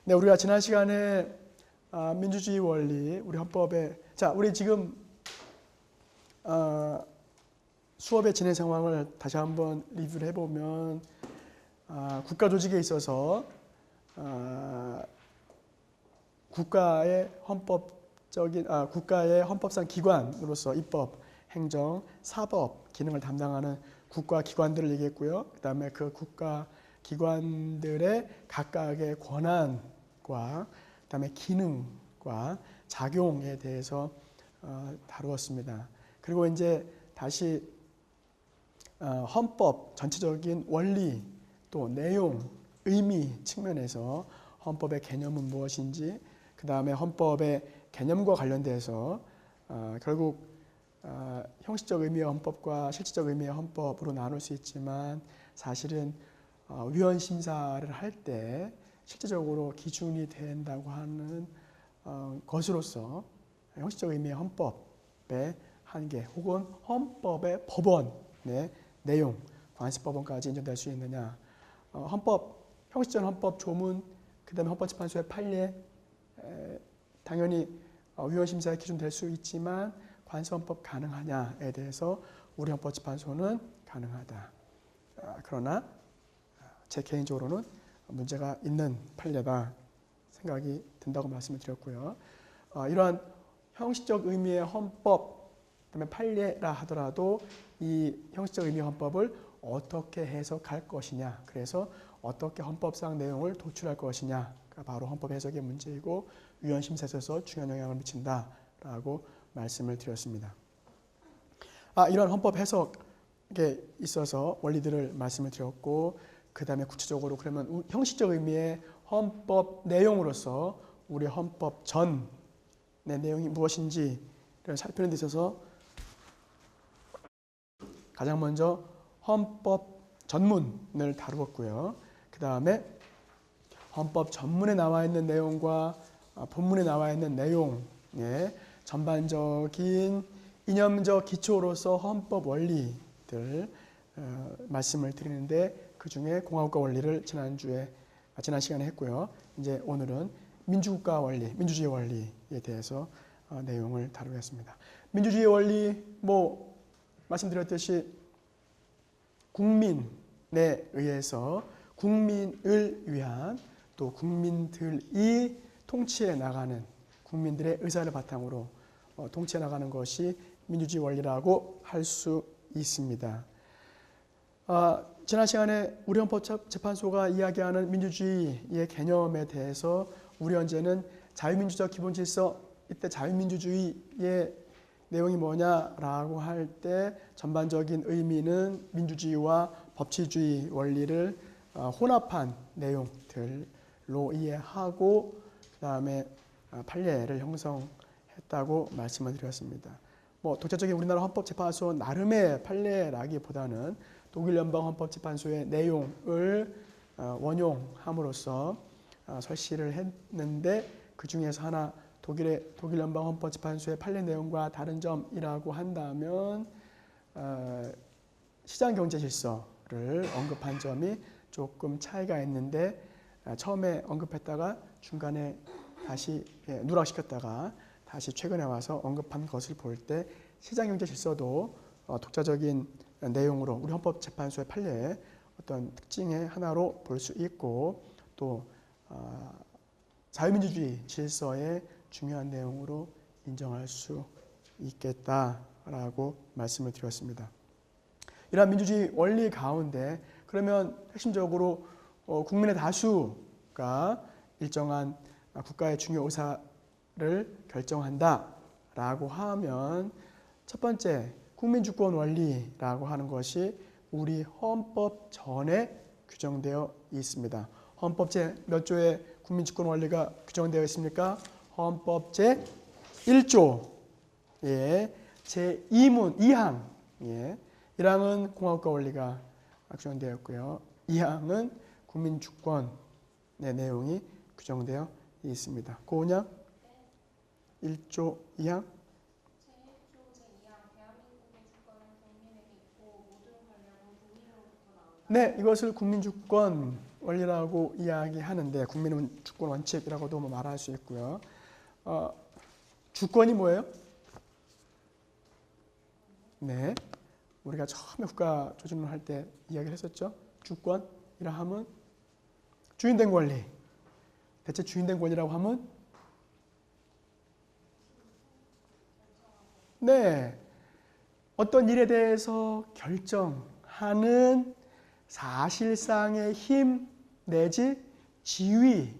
네, 우리가 지난 시간에 민주주의 원리, 우리 헌법에 우리 지금 수업의 진행 상황을 다시 한번 리뷰를 해보면 국가 조직에 있어서 국가의 헌법상 기관으로서 입법, 행정, 사법 기능을 담당하는 국가 기관들을 얘기했고요. 그 다음에 그 국가 기관들의 각각의 권한과 그 다음에 기능과 작용에 대해서 다루었습니다. 그리고 이제 다시 헌법 전체적인 원리 또 내용, 의미 측면에서 헌법의 개념은 무엇인지, 그 다음에 헌법의 개념과 관련돼서 결국 형식적 의미의 헌법과 실질적 의미의 헌법으로 나눌 수 있지만 사실은 위헌 심사를 할 때 실질적으로 기준이 된다고 하는 것으로서 형식적 의미의 헌법의 한계 혹은 헌법의 법원의 내용, 관습법원까지 인정될 수 있느냐, 형식적 헌법 조문, 그 다음에 헌법재판소의 판례, 당연히 위헌 심사의 기준 될 수 있지만 관습헌법 가능하냐에 대해서 우리 헌법재판소는 가능하다. 그러나 제 개인적으로는 문제가 있는 판례다 생각이 든다고 말씀을 드렸고요. 이러한 형식적 의미의 헌법, 그다음에 판례라 하더라도 이 형식적 의미의 헌법을 어떻게 해석할 것이냐, 그래서 어떻게 헌법상 내용을 도출할 것이냐가 바로 헌법 해석의 문제이고 위헌 심사에 있어서 중요한 영향을 미친다라고 말씀을 드렸습니다. 이런 헌법 해석에 있어서 원리들을 말씀을 드렸고, 그 다음에 구체적으로 그러면 형식적 의미의 헌법 내용으로서 우리 헌법 전의 내용이 무엇인지를 살피는 데 있어서 가장 먼저 헌법 전문을 다루었고요. 그 다음에 헌법 전문에 나와 있는 내용과 본문에 나와 있는 내용의 전반적인 이념적 기초로서 헌법 원리들 말씀을 드리는데, 그 중에 공화국가 원리를 지난 시간에 했고요. 이제 오늘은 민주국가 원리, 민주주의 원리에 대해서 내용을 다루겠습니다. 민주주의 원리, 말씀드렸듯이 국민에 의해서 국민을 위한, 또 국민들이 통치해 나가는, 국민들의 의사를 바탕으로 통치해 나가는 것이 민주주의 원리라고 할 수 있습니다. 지난 시간에 우리 헌법재판소가 이야기하는 민주주의의 개념에 대해서 우리 헌재는 자유민주적 기본질서, 이때 자유민주주의의 내용이 뭐냐라고 할 때 전반적인 의미는 민주주의와 법치주의 원리를 혼합한 내용들로 이해하고 그 다음에 판례를 형성했다고 말씀을 드렸습니다. 독자적인 우리나라 헌법재판소 나름의 판례라기보다는 독일 연방헌법재판소의 내용을 원용함으로써 설시를 했는데, 그 중에서 하나 독일 연방헌법재판소의 판례 내용과 다른 점이라고 한다면 시장경제 질서를 언급한 점이 조금 차이가 있는데, 처음에 언급했다가 중간에 다시 누락시켰다가 다시 최근에 와서 언급한 것을 볼 때 시장경제 질서도 독자적인 내용으로 우리 헌법재판소의 판례의 어떤 특징의 하나로 볼 수 있고, 또 자유민주주의 질서의 중요한 내용으로 인정할 수 있겠다라고 말씀을 드렸습니다. 이러한 민주주의 원리 가운데 그러면 핵심적으로 국민의 다수가 일정한 국가의 중요 의사를 결정한다라고 하면 첫 번째 국민주권 원리라고 하는 것이 우리 헌법 전에 규정되어 있습니다. 헌법 제 몇 조에 국민주권 원리가 규정되어 있습니까? 헌법 제 1조 제2문 2항 1항은 공화국가 원리가 규정되어 있고요. 2항은 국민주권의 내용이 규정되어 있습니다. 고은양 1조 2항. 네, 이것을 국민주권 원리라고 이야기하는데 국민은 주권 원칙이라고도 뭐 말할 수 있고요. 주권이 뭐예요? 네, 우리가 처음에 국가 조직론 할 때 이야기를 했었죠. 주권이라 하면 주인된 권리. 대체 주인된 권리라고 하면 네, 어떤 일에 대해서 결정하는 사실상의 힘 내지 지위를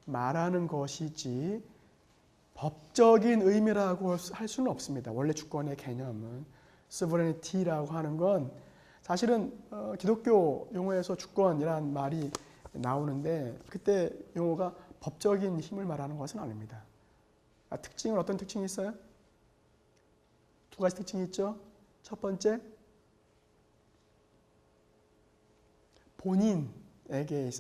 말하는 것이지 법적인 의미라고 할 수는 없습니다. 원래 주권의 개념은 sovereignty라고 하는 건 사실은 기독교 용어에서 주권이라는 말이 나오는데 그때 용어가 법적인 힘을 말하는 것은 아닙니다. 특징은 어떤 특징이 있어요? 두 가지 특징이 있죠. 첫 번째, 본인에게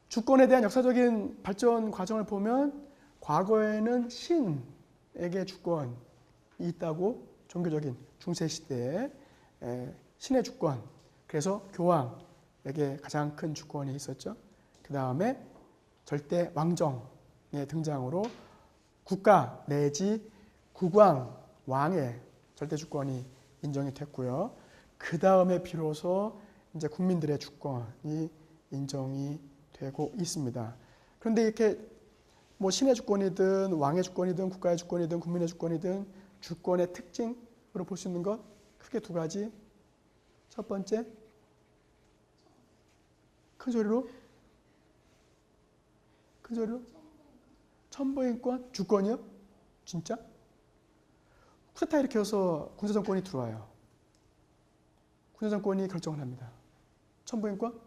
주권에 대한 역사적인 발전 과정을 보면 과거에는 신에게 주권이 있다고 종교적인 중세 시대에 신의 주권, 그래서 교황에게 가장 큰 주권이 있었죠. 그 다음에 절대 왕정의 등장으로 국가 내지 국왕, 왕의 절대 주권이 인정이 됐고요. 그 다음에 비로소 이제 국민들의 주권이 인정이 되고 있습니다. 그런데 이렇게 뭐 신의 주권이든 왕의 주권이든 국가의 주권이든 국민의 주권이든 주권의 특징으로 볼 수 있는 것 크게 두 가지. 첫 번째, 큰 소리로 천부인권 주권이요? 진짜? 쿠데타 일으켜서 군사정권이 들어와요. 군사정권이 결정을 합니다. 천부인권은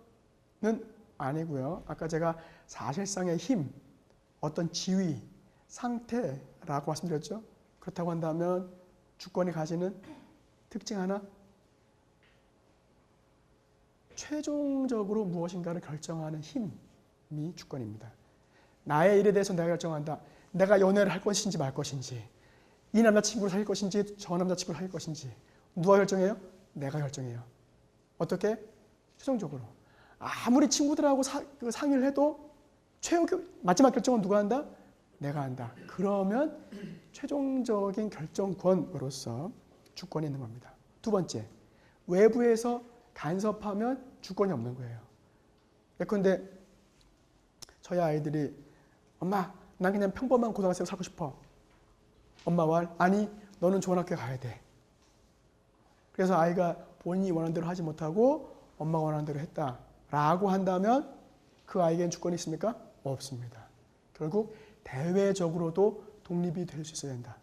아니고요. 아까 제가 사실상의 힘, 어떤 지위, 상태라고 말씀드렸죠. 그렇다고 한다면 주권이 가지는 특징 하나, 최종적으로 무엇인가를 결정하는 힘이 주권입니다. 나의 일에 대해서 내가 결정한다. 내가 연애를 할 것인지 말 것인지, 이 남자친구를 사귈 것인지 저 남자친구를 사귈 것인지 누가 결정해요? 내가 결정해요. 어떻게? 최종적으로. 아무리 친구들하고 상의를 해도 마지막 결정은 누가 한다? 내가 한다. 그러면 최종적인 결정권으로서 주권이 있는 겁니다. 두 번째, 외부에서 간섭하면 주권이 없는 거예요. 예컨대 저희 아이들이 엄마, 난 그냥 평범한 고등학생 살고 싶어. 엄마 말, 아니 너는 좋은 학교 가야 돼. 그래서 아이가 본인이 원하는 대로 하지 못하고 엄마가 원하는 대로 했다라고 한다면 그 아이에겐 주권이 있습니까? 없습니다. 결국 대외적으로도 독립이 될 수 있어야 된다.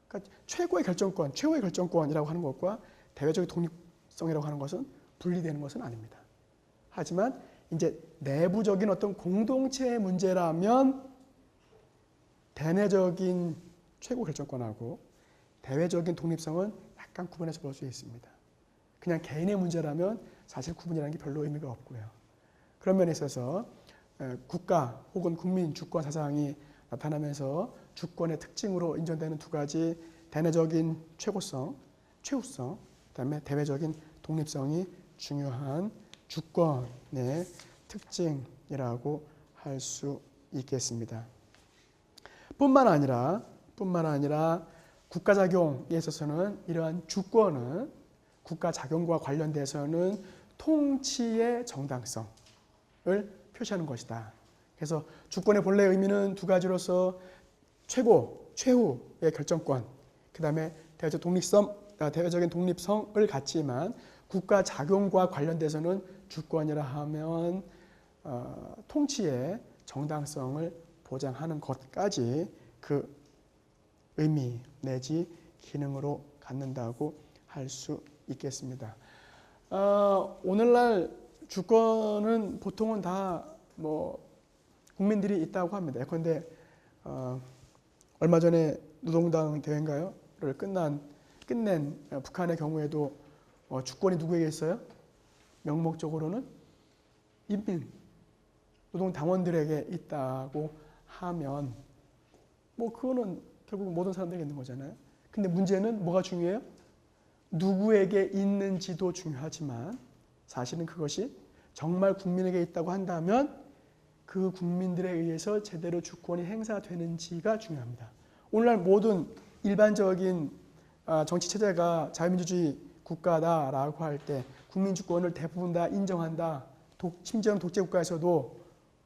그러니까 최고의 결정권이라고 하는 것과 대외적인 독립성이라고 하는 것은 분리되는 것은 아닙니다. 하지만 이제 내부적인 어떤 공동체의 문제라면 대내적인 최고 결정권하고 대외적인 독립성은 약간 구분해서 볼 수 있습니다. 그냥 개인의 문제라면 사실 구분이라는 게 별로 의미가 없고요. 그런 면에 있어서 국가 혹은 국민 주권 사상이 나타나면서 주권의 특징으로 인정되는 두 가지 대내적인 최고성, 최우성, 그다음에 대외적인 독립성이 중요한 주권의 특징이라고 할 수 있겠습니다. 뿐만 아니라 국가작용에 있어서는 이러한 주권은 국가작용과 관련돼서는 통치의 정당성을 표시하는 것이다. 그래서 주권의 본래 의미는 두 가지로서 최후의 결정권, 그 다음에 대외적인 독립성을 갖지만 국가작용과 관련돼서는 주권이라 하면 통치의 정당성을 보장하는 것까지 그 의미 내지 기능으로 갖는다고 할 수 있겠습니다. 오늘날 주권은 보통은 다 국민들이 있다고 합니다. 예컨대 얼마 전에 노동당 대회인가요?를 끝낸 북한의 경우에도 주권이 누구에게 있어요? 명목적으로는 인민, 노동당원들에게 있다고 하면 그거는 결국 모든 사람들에게 있는 거잖아요. 근데 문제는 뭐가 중요해요? 누구에게 있는지도 중요하지만 사실은 그것이 정말 국민에게 있다고 한다면 그 국민들에 의해서 제대로 주권이 행사되는지가 중요합니다. 오늘날 모든 일반적인 정치 체제가 자유민주주의 국가다라고 할 때 국민 주권을 대부분 다 인정한다. 심지어는 독재 국가에서도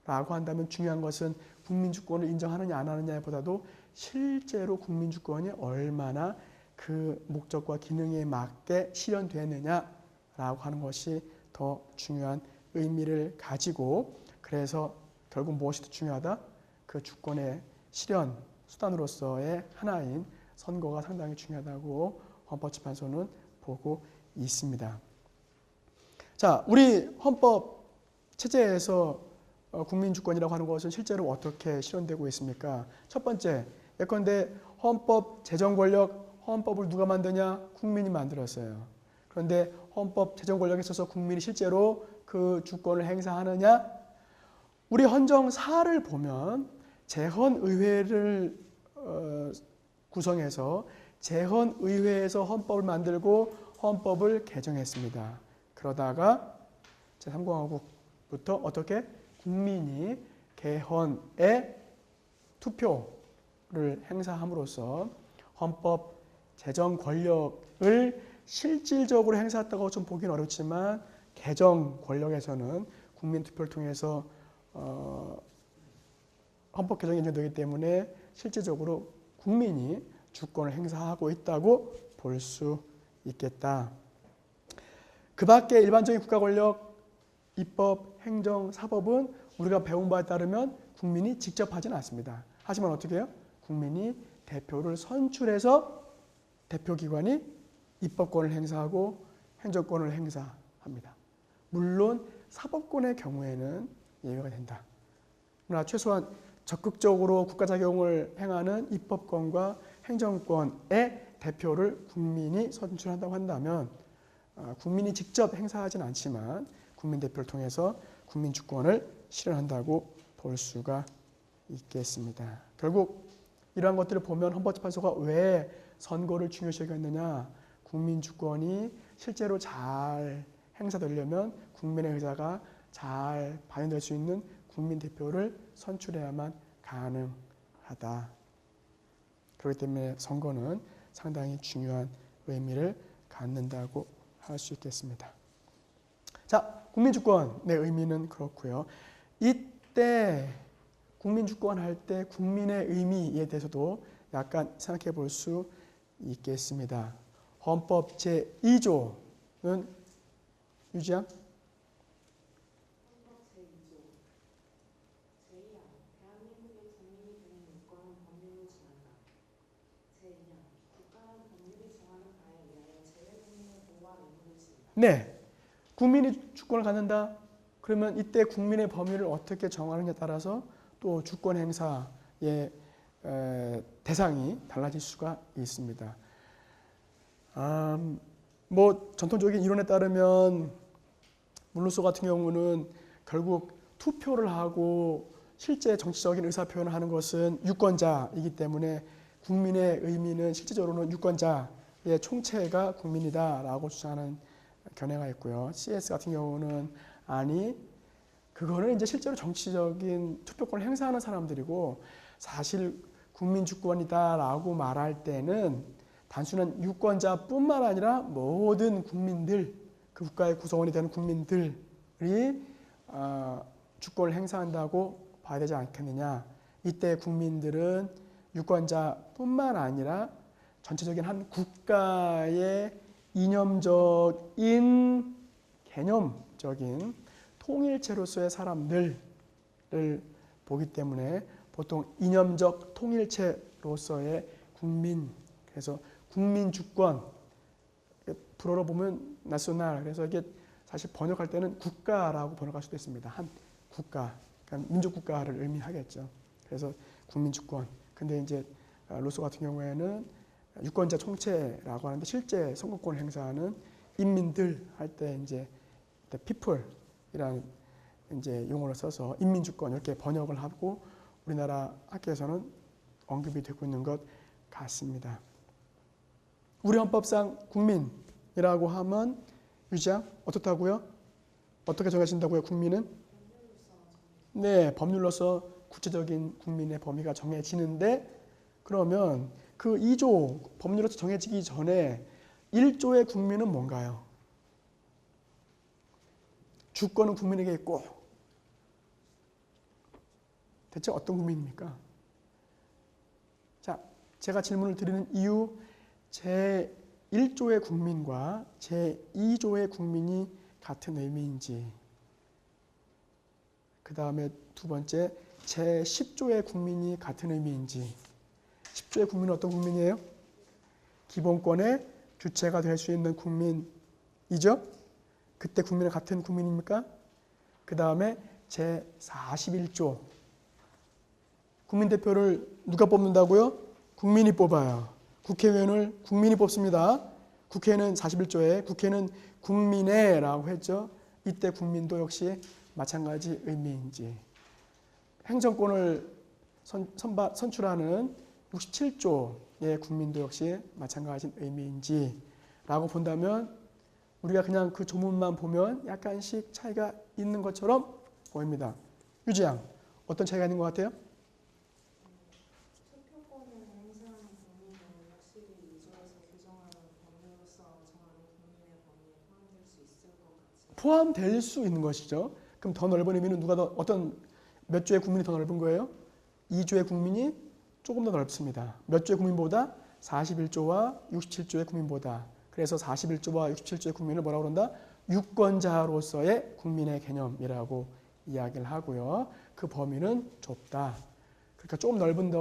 라고 한다면 중요한 것은 국민 주권을 인정하느냐 안 하느냐에 보다도 실제로 국민 주권이 얼마나 그 목적과 기능에 맞게 실현되느냐라고 하는 것이 더 중요한 의미를 가지고, 그래서 결국 무엇이 더 중요하다? 그 주권의 실현 수단으로서의 하나인 선거가 상당히 중요하다고 헌법재판소는 보고 있습니다. 자, 우리 헌법 체제에서 국민주권이라고 하는 것은 실제로 어떻게 실현되고 있습니까? 첫 번째, 예컨대 헌법 재정 권력, 헌법을 누가 만드냐? 국민이 만들었어요. 그런데 헌법 재정 권력에 있어서 국민이 실제로 그 주권을 행사하느냐? 우리 헌정사를 보면 재헌의회를 구성해서 재헌의회에서 헌법을 만들고 헌법을 개정했습니다. 그러다가 제3공화국부터 어떻게? 국민이 개헌의 투표를 행사함으로써 헌법 재정 권력을 실질적으로 행사했다고 좀 보기는 어렵지만 개정 권력에서는 국민 투표를 통해서 헌법 개정이 인정되기 때문에 실질적으로 국민이 주권을 행사하고 있다고 볼 수 있겠다. 그 밖에 일반적인 국가 권력, 입법, 행정, 사법은 우리가 배운 바에 따르면 국민이 직접 하지는 않습니다. 하지만 어떻게 해요? 국민이 대표를 선출해서 대표기관이 입법권을 행사하고 행정권을 행사합니다. 물론 사법권의 경우에는 예외가 된다. 그러나 최소한 적극적으로 국가작용을 행하는 입법권과 행정권의 대표를 국민이 선출한다고 한다면 국민이 직접 행사하지는 않지만 국민 대표를 통해서 국민 주권을 실현한다고 볼 수가 있겠습니다. 결국 이러한 것들을 보면 헌법재판소가 왜 선거를 중요시 여겼느냐? 국민 주권이 실제로 잘 행사되려면 국민의 의사가 잘 반영될 수 있는 국민 대표를 선출해야만 가능하다. 그렇기 때문에 선거는 상당히 중요한 의미를 갖는다고 할 수 있겠습니다. 자, 국민주권의 의미는 그렇고요. 이때 국민주권 할 때 국민의 의미에 대해서도 약간 생각해 볼 수 있겠습니다. 헌법 제2조는 유지양? 헌법 제2조 제2항 대한민국의 국민이 주는 요건은 법률을 정한다. 제2항 국가는 법률이 정하는 바에 의하여 재외국민의 보호와 의무를 진다. 네. 국민이 주권을 갖는다. 그러면 이때 국민의 범위를 어떻게 정하느냐에 따라서 또 주권 행사의 대상이 달라질 수가 있습니다. 뭐 전통적인 이론에 따르면 물루소 같은 경우는 결국 투표를 하고 실제 정치적인 의사표현을 하는 것은 유권자이기 때문에 국민의 의미는 실질적으로는 유권자의 총체가 국민이다라고 주장하는 견해가 있고요. CS 같은 경우는 아니, 그거는 이제 실제로 정치적인 투표권을 행사하는 사람들이고 사실 국민주권이다라고 말할 때는 단순한 유권자뿐만 아니라 모든 국민들, 그 국가의 구성원이 되는 국민들이 주권을 행사한다고 봐야 되지 않겠느냐. 이때 국민들은 유권자뿐만 아니라 전체적인 한 국가의 이념적인, 개념적인 통일체로서의 사람들을 보기 때문에 보통 이념적 통일체로서의 국민, 그래서 국민주권, 불어로 보면 나셔널, 그래서 이게 사실 번역할 때는 국가라고 번역할 수도 있습니다. 한 국가, 그러니까 민족국가를 의미하겠죠. 그래서 국민주권. 근데 이제 로소 같은 경우에는 유권자 총체라고 하는데 실제 선거권을 행사하는 인민들 할 때 이제 people이라는 이제 용어를 써서 인민주권 이렇게 번역을 하고 우리나라 학계에서는 언급이 되고 있는 것 같습니다. 우리 헌법상 국민이라고 하면 유지양 어떻다고요? 어떻게 정해진다고요? 국민은? 네, 법률로서 구체적인 국민의 범위가 정해지는데 그러면 그 2조 법률로서 정해지기 전에 1조의 국민은 뭔가요? 주권은 국민에게 있고 대체 어떤 국민입니까? 자, 제가 질문을 드리는 이유 제1조의 국민과 제2조의 국민이 같은 의미인지 그 다음에 두 번째 제10조의 국민이 같은 의미인지 10조의 국민은 어떤 국민이에요? 기본권의 주체가 될 수 있는 국민이죠? 그때 국민은 같은 국민입니까? 그 다음에 제41조 국민대표를 누가 뽑는다고요? 국민이 뽑아요. 국회의원을 국민이 뽑습니다. 국회는 41조에 국회는 국민의 라고 했죠. 이때 국민도 역시 마찬가지 의미인지 행정권을 선출하는 67조의 국민도 역시 마찬가지 의미인지 라고 본다면 우리가 그냥 그 조문만 보면 약간씩 차이가 있는 것처럼 보입니다. 유지양, 어떤 차이가 있는 것 같아요? 투표권을 행사하는 국민은 확실히 2조에서 규정하는 법률로서 정하는 국민의 범위에 포함될 수 있을 것 같습니다. 포함될 수 있는 것이죠. 그럼 더 넓은 의미는 누가 더 어떤 몇 조의 국민이 더 넓은 거예요? 2조의 국민이 조금 더 넓습니다. 몇 조의 국민보다? 41조와 67조의 국민보다. 그래서 41조와 67조의 국민을 뭐라고 그런다? 유권자로서의 국민의 개념이라고 이야기를 하고요. 그 범위는 좁다. 그러니까 조금 넓은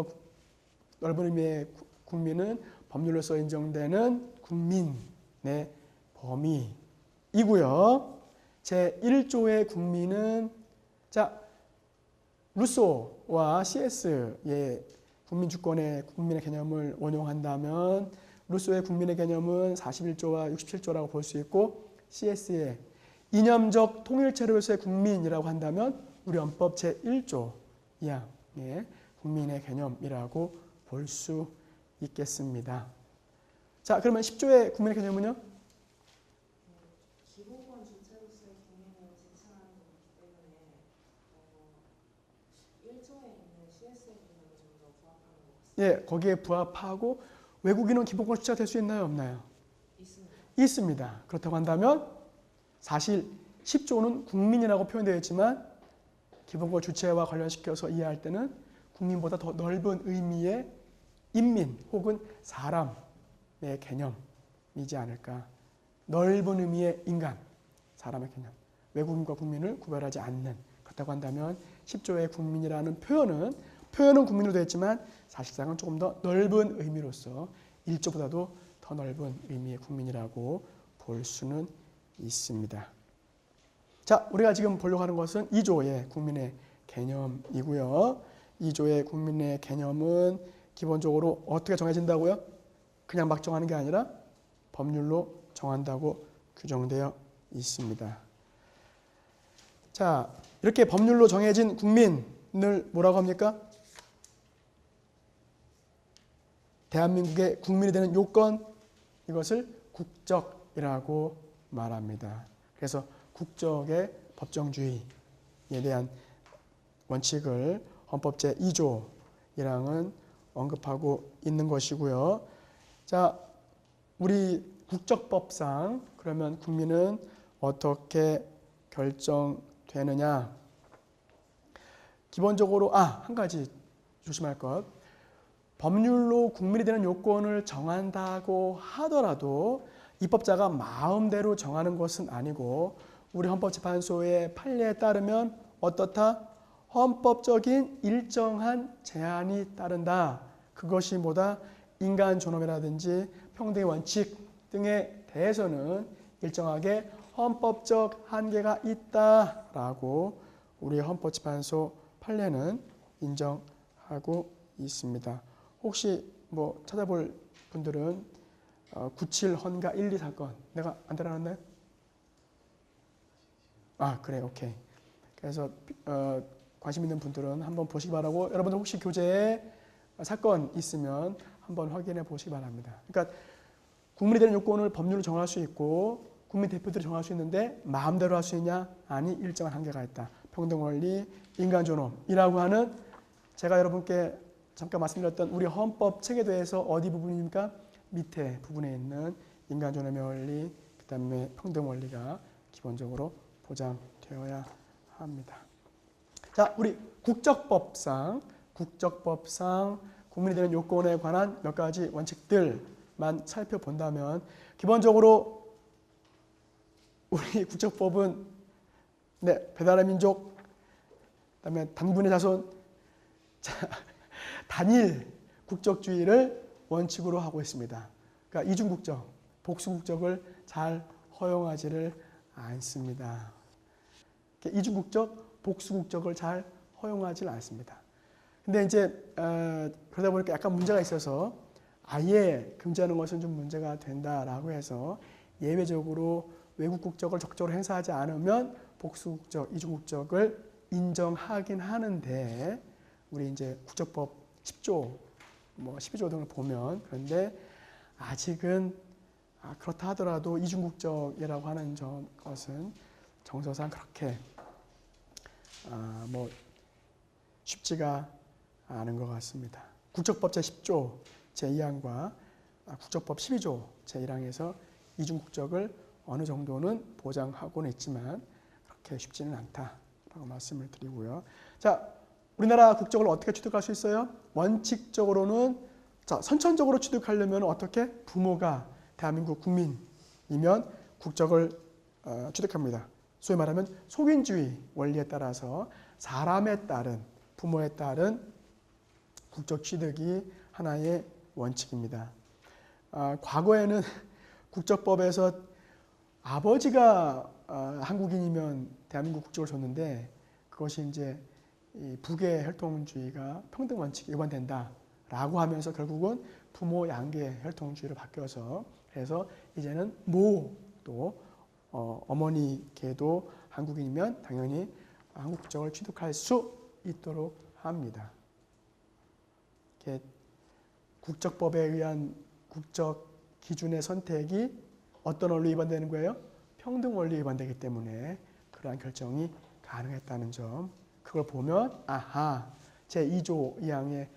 의미의 국민은 법률로서 인정되는 국민의 범위이고요. 제1조의 국민은 자 루소와 CS의 국민주권의 국민의 개념을 원용한다면 루소의 국민의 개념은 41조와 67조라고 볼 수 있고 CS의 이념적 통일체로서의 국민이라고 한다면 우리 헌법 제1조 2항의 국민의 개념이라고 볼 수 있겠습니다. 자, 그러면 10조의 국민의 개념은요? 기본권 주체로서의 국민을 제시하는 거기 때문에 1조에 있는 CS의 개념이 좀 더 부합하는 것 같습니다. 예, 거기에 부합하고 외국인은 기본권 주체가 될 수 있나요? 없나요? 있습니다. 있습니다. 그렇다고 한다면 사실 10조는 국민이라고 표현되어 있지만 기본권 주체와 관련시켜서 이해할 때는 국민보다 더 넓은 의미의 인민 혹은 사람의 개념이지 않을까. 넓은 의미의 인간, 사람의 개념. 외국인과 국민을 구별하지 않는. 그렇다고 한다면 10조의 국민이라는 표현은 국민으로 되어 있지만 사실상은 조금 더 넓은 의미로서 1조보다도 더 넓은 의미의 국민이라고 볼 수는 있습니다. 자, 우리가 지금 보려고 하는 것은 2조의 국민의 개념이고요. 2조의 국민의 개념은 기본적으로 어떻게 정해진다고요? 그냥 막 정하는 게 아니라 법률로 정한다고 규정되어 있습니다. 자, 이렇게 법률로 정해진 국민을 뭐라고 합니까? 대한민국의 국민이 되는 요건, 이것을 국적이라고 말합니다. 그래서 국적의 법정주의에 대한 원칙을 헌법 제2조 1항은 언급하고 있는 것이고요. 자, 우리 국적법상 그러면 국민은 어떻게 결정되느냐? 기본적으로 한 가지 조심할 것. 법률로 국민이 되는 요건을 정한다고 하더라도 입법자가 마음대로 정하는 것은 아니고 우리 헌법재판소의 판례에 따르면 어떻다? 헌법적인 일정한 제한이 따른다. 그것이 뭐다? 인간 존엄이라든지 평등의 원칙 등에 대해서는 일정하게 헌법적 한계가 있다라고 우리 헌법재판소 판례는 인정하고 있습니다. 혹시 뭐 찾아볼 분들은 97 헌가 1, 2 사건 내가 안 달아놨나요? 그래, 오케이. 그래서 관심 있는 분들은 한번 보시기 바라고 여러분들 혹시 교재에 사건 있으면 한번 확인해 보시기 바랍니다. 그러니까 국민이 되는 요건을 법률로 정할 수 있고 국민 대표들이 정할 수 있는데 마음대로 할 수 있냐? 아니, 일정한 한계가 있다. 평등원리, 인간존엄이라고 하는 제가 여러분께 잠깐 말씀드렸던 우리 헌법 체계도에서 어디 부분입니까? 밑에 부분에 있는 인간존엄의 원리, 그 다음에 평등원리가 기본적으로 보장되어야 합니다. 자, 우리 국적법상 국민이 되는 요건에 관한 몇 가지 원칙들만 살펴본다면 기본적으로 우리 국적법은 배달의 민족, 그다음에 단군의 자손, 단일 국적주의를 원칙으로 하고 있습니다. 그러니까 이중국적, 복수국적을 잘 허용하지를 않습니다. 이중국적, 복수국적을 잘 허용하지는 않습니다. 근데 이제 그러다 보니까 약간 문제가 있어서 아예 금지하는 것은 좀 문제가 된다라고 해서 예외적으로 외국 국적을 적극적으로 행사하지 않으면 복수국적, 이중국적을 인정하긴 하는데 우리 이제 국적법 10조, 12조 등을 보면 그런데 아직은 그렇다 하더라도 이중국적이라고 하는 것은 정서상 그렇게 쉽지가 않은 것 같습니다. 국적법 제10조 제2항과 국적법 12조 제1항에서 이중국적을 어느 정도는 보장하고는 있지만 그렇게 쉽지는 않다라고 말씀을 드리고요. 자, 우리나라 국적을 어떻게 취득할 수 있어요? 원칙적으로는 선천적으로 취득하려면 어떻게? 부모가 대한민국 국민이면 국적을 취득합니다. 소위 말하면 속인주의 원리에 따라서 사람에 따른 부모에 따른 국적 취득이 하나의 원칙입니다. 과거에는 국적법에서 아버지가 한국인이면 대한민국 국적을 줬는데 그것이 이제 이 북의 혈통주의가 평등 원칙에 위반된다라고 하면서 결국은 부모 양계 혈통주의로 바뀌어서 그래서 이제는 또 어머니께도 한국인이면 당연히 한국 국적을 취득할 수 있도록 합니다. 국적법에 의한 국적 기준의 선택이 어떤 원리 위반되는 거예요? 평등 원리 위반되기 때문에 그러한 결정이 가능했다는 점. 그걸 보면 제2조 2항에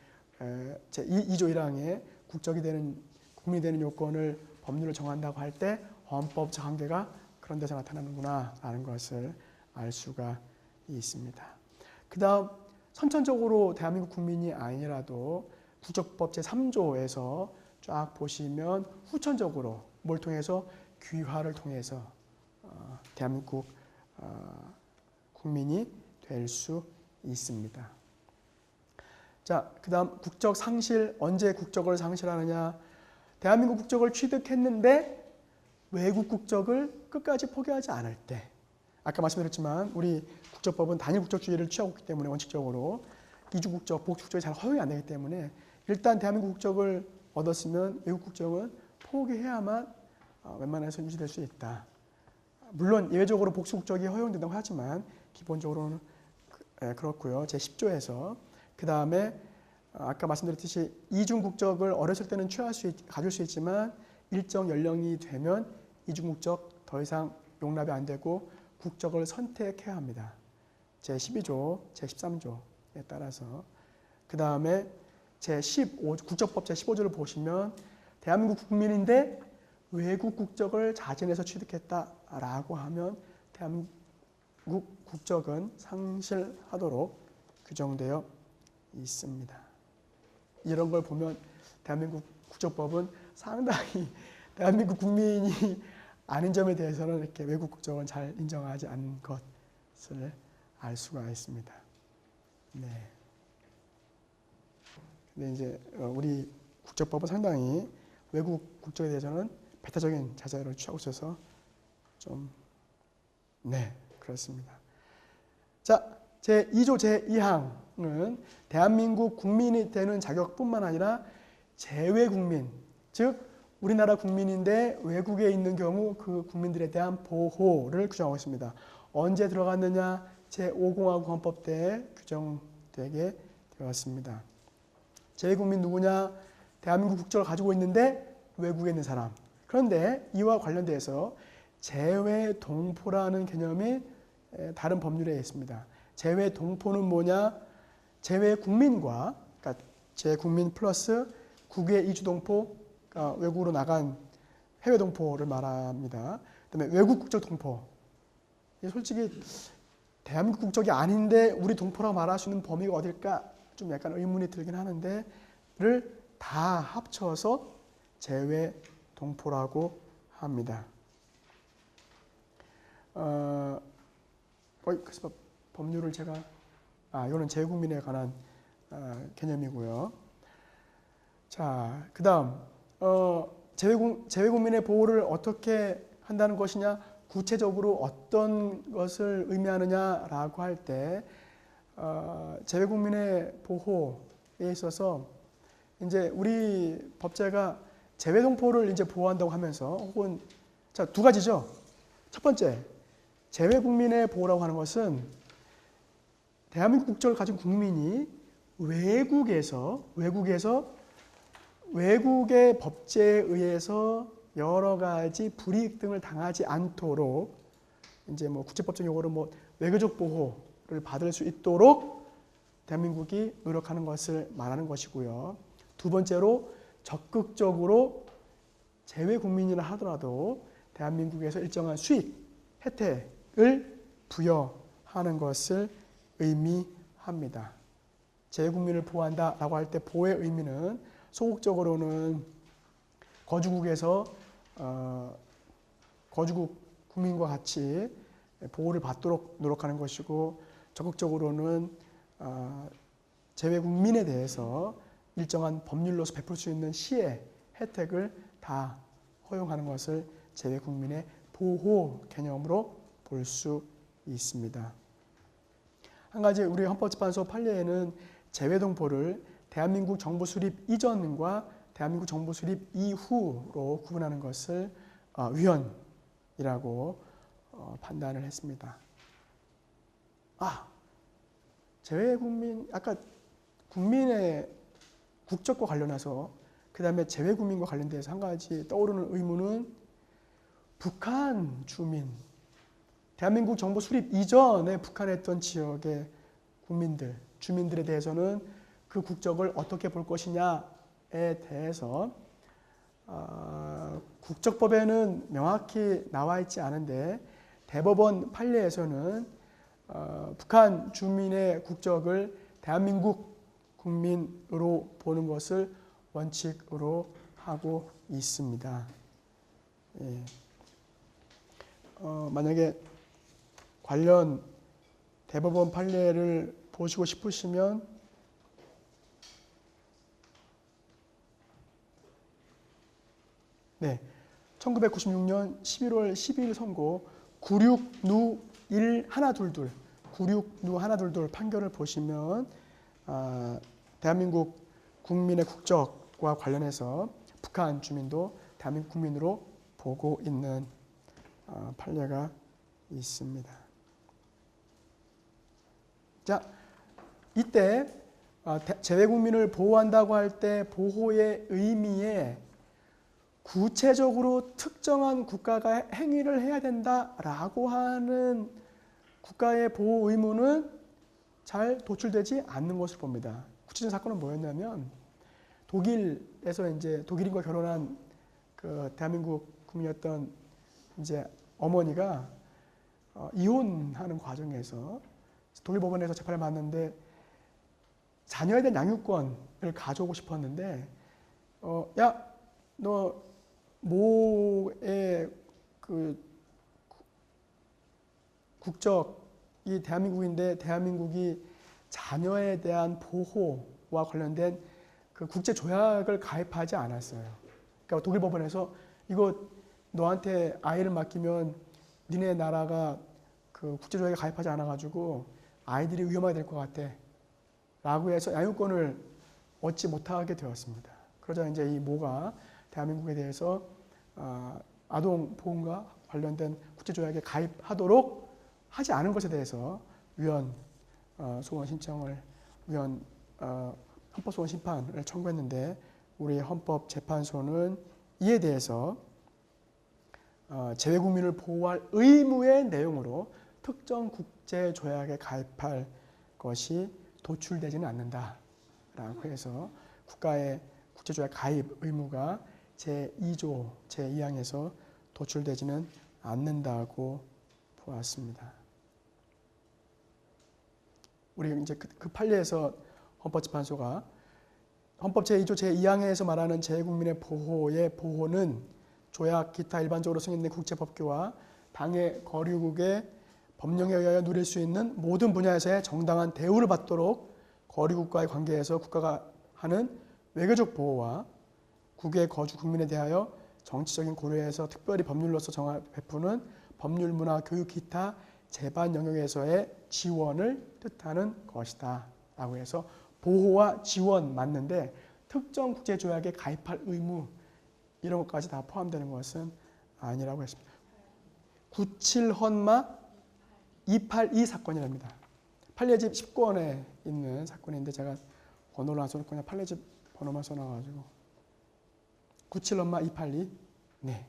제2조 1항에 국적이 되는 국민이 되는 요건을 법률로 정한다고 할 때 헌법적 한계가 그런 데서 나타나는구나라는 것을 알 수가 있습니다. 그 다음 선천적으로 대한민국 국민이 아니라도 국적법 제3조에서 쫙 보시면 후천적으로 뭘 통해서 귀화를 통해서 대한민국 국민이 될 수 있습니다. 자, 그 다음 국적 상실, 언제 국적을 상실하느냐? 대한민국 국적을 취득했는데 외국 국적을 끝까지 포기하지 않을 때. 아까 말씀드렸지만 우리 국적법은 단일 국적주의를 취하고 있기 때문에 원칙적으로 이중국적, 복수국적이 잘 허용이 안 되기 때문에 일단 대한민국 국적을 얻었으면 외국 국적은 포기해야만 웬만해서 유지될 수 있다. 물론 예외적으로 복수국적이 허용된다고 하지만 기본적으로는 그렇고요. 제10조에서 그 다음에 아까 말씀드렸듯이 이중국적을 어렸을 때는 가질 수 있지만 일정 연령이 되면 이중국적 더 이상 용납이 안 되고 국적을 선택해야 합니다. 제12조, 제13조에 따라서 그 다음에 국적법 제15조를 보시면 대한민국 국민인데 외국 국적을 자진해서 취득했다라고 하면 대한민국 국적은 상실하도록 규정되어 있습니다. 이런 걸 보면 대한민국 국적법은 상당히 대한민국 국민이 아닌 점에 대해서는 이렇게 외국 국적은 잘 인정하지 않는 것을 알 수가 있습니다. 네. 근데 이제 우리 국적법은 상당히 외국 국적에 대해서는 배타적인 자세를 취하고 있어서 좀 그렇습니다. 자, 제2조 제2항은 대한민국 국민이 되는 자격뿐만 아니라 재외국민, 즉 우리나라 국민인데 외국에 있는 경우 그 국민들에 대한 보호를 규정하고 있습니다. 언제 들어갔느냐? 제5공화국 헌법 때 규정되게 되었습니다. 재외국민 누구냐? 대한민국 국적을 가지고 있는데 외국에 있는 사람. 그런데 이와 관련돼서 재외동포라는 개념이 다른 법률에 있습니다. 재외동포는 뭐냐? 재외국민과, 그러니까 재국민 플러스 국외 이주동포, 그러니까 외국으로 나간 해외동포를 말합니다. 그다음에 외국 국적 동포. 솔직히 대한민국 국적이 아닌데 우리 동포라고 말할 수 있는 범위가 어딜까? 좀 약간 의문이 들긴 하는데 를 다 합쳐서 재외동포라고 합니다. 그래서 법률을 제가 이거는 재외국민에 관한 개념이고요. 자, 그다음 재외국민의 보호를 어떻게 한다는 것이냐, 구체적으로 어떤 것을 의미하느냐라고 할 때 재외국민의 보호에 있어서 이제 우리 법제가 재외동포를 이제 보호한다고 하면서 혹은 자, 두 가지죠. 첫 번째, 재외국민의 보호라고 하는 것은 대한민국 국적을 가진 국민이 외국의 법제에 의해서 여러 가지 불이익 등을 당하지 않도록 이제 뭐 국제법적 용어로 뭐 외교적 보호를 받을 수 있도록 대한민국이 노력하는 것을 말하는 것이고요. 두 번째로 적극적으로 재외국민이라 하더라도 대한민국에서 일정한 수익, 혜택을 부여하는 것을 의미합니다. 재외국민을 보호한다라고 할 때 보호의 의미는 소극적으로는 거주국에서 거주국 국민과 같이 보호를 받도록 노력하는 것이고, 적극적으로는 재외국민에 대해서 일정한 법률로서 베풀 수 있는 시의 혜택을 다 허용하는 것을 재외국민의 보호 개념으로 볼 수 있습니다. 한 가지 우리 헌법재판소 판례에는 재외동포를 대한민국 정부 수립 이전과 대한민국 정부 수립 이후로 구분하는 것을 위헌이라고 판단을 했습니다. 재외국민, 아까 국민의 국적과 관련해서 그 다음에 재외국민과 관련돼서 한 가지 떠오르는 의문은 북한 주민, 대한민국 정부 수립 이전에 북한에 있던 지역의 주민들에 대해서는 그 국적을 어떻게 볼 것이냐에 대해서 국적법에는 명확히 나와 있지 않은데 대법원 판례에서는 북한 주민의 국적을 대한민국 국민으로 보는 것을 원칙으로 하고 있습니다. 예. 만약에 관련 대법원 판례를 보시고 싶으시면 네, 1996년 11월 12일 선고 96누 11222 96누 122 판결을 보시면 대한민국 국민의 국적과 관련해서 북한 주민도 대한민국 국민으로 보고 있는 판례가 있습니다. 자, 이때 재외국민을 보호한다고 할 때 보호의 의미에 구체적으로 특정한 국가가 행위를 해야 된다라고 하는 국가의 보호 의무는 잘 도출되지 않는 것을 봅니다. 구체적인 사건은 뭐였냐면 독일에서 이제 독일인과 결혼한 그 대한민국 국민이었던 이제 어머니가 이혼하는 과정에서 독일 법원에서 재판을 받는데 자녀에 대한 양육권을 가져오고 싶었는데 야, 너 모의 그 국적이 대한민국인데 대한민국이 자녀에 대한 보호와 관련된 그 국제 조약을 가입하지 않았어요. 그러니까 독일 법원에서 이거 너한테 아이를 맡기면 니네 나라가 그 국제 조약에 가입하지 않아가지고 아이들이 위험하게 될 것 같아. 라고 해서 양육권을 얻지 못하게 되었습니다. 그러자 이제 이 모가 대한민국에 대해서 아동 보호과 관련된 국제 조약에 가입하도록 하지 않은 것에 대해서 위헌 소원 신청을 헌법 소원 심판을 청구했는데 우리 헌법재판소는 이에 대해서 재외국민을 보호할 의무의 내용으로 특정 국제조약에 가입할 것이 도출되지는 않는다라고 해서 국가의 국제조약 가입 의무가 제2조 제2항에서 도출되지는 않는다고 보았습니다. 우리 이제 그 판례에서 헌법재판소가 헌법 제2조 제2항에서 말하는 재외국민의 보호의 보호는 조약 기타 일반적으로 승인된 국제법규와 당해 거류국의 법령에 의하여 누릴 수 있는 모든 분야에서의 정당한 대우를 받도록 거류국과의 관계에서 국가가 하는 외교적 보호와 국외 거주 국민에 대하여 정치적인 고려에서 특별히 법률로서 베푸는 법률, 문화, 교육, 기타 제반 영역에서의 지원을 뜻하는 것이다 라고 해서 보호와 지원 맞는데 특정 국제조약에 가입할 의무 이런 것까지 다 포함되는 것은 아니라고 했습니다. 97헌마 282 사건이랍니다. 판례집 10권에 있는 사건인데 제가 번호를 안 써놓고 그냥 판례집 번호만 써놔가지고 97헌마 282 네.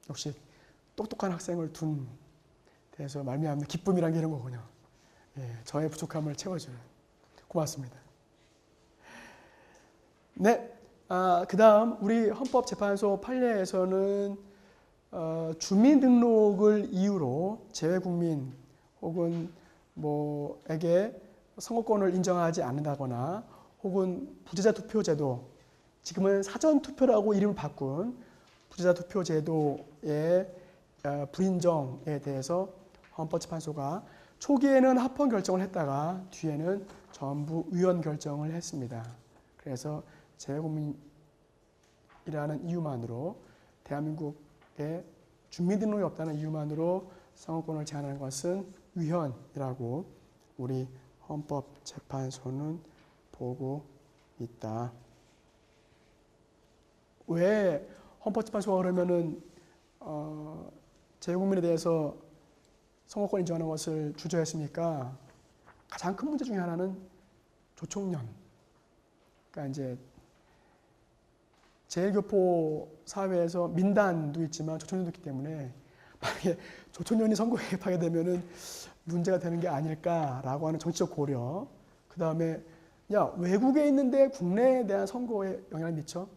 역시 똑똑한 학생을 둔 데서 말미암는 기쁨이란 게 이런 거군요. 예, 저의 부족함을 채워줘요. 고맙습니다. 네, 그 다음 우리 헌법재판소 판례에서는 주민등록을 이유로 재외국민 혹은 뭐에게 선거권을 인정하지 않는다거나 혹은 부재자 투표제도, 지금은 사전투표라고 이름을 바꾼 부재자 투표제도의 불인정에 대해서 헌법재판소가 초기에는 합헌 결정을 했다가 뒤에는 전부 위헌 결정을 했습니다. 그래서 재외국민이라는 이유만으로 대한민국에 주민등록이 없다는 이유만으로 선거권을 제한하는 것은 위헌이라고 우리 헌법재판소는 보고 있다. 왜 헌법재판소가 그러면은 재외국민에 대해서 선거권 인정하는 것을 주저했습니까? 가장 큰 문제 중에 하나는 조총련. 그러니까 이제 제1교포 사회에서 민단도 있지만 조총련도 있기 때문에 만약에 조총련이 선거에 개입하게 되면은 문제가 되는 게 아닐까라고 하는 정치적 고려. 그 다음에 야 외국에 있는데 국내에 대한 선거에 영향을 미쳐?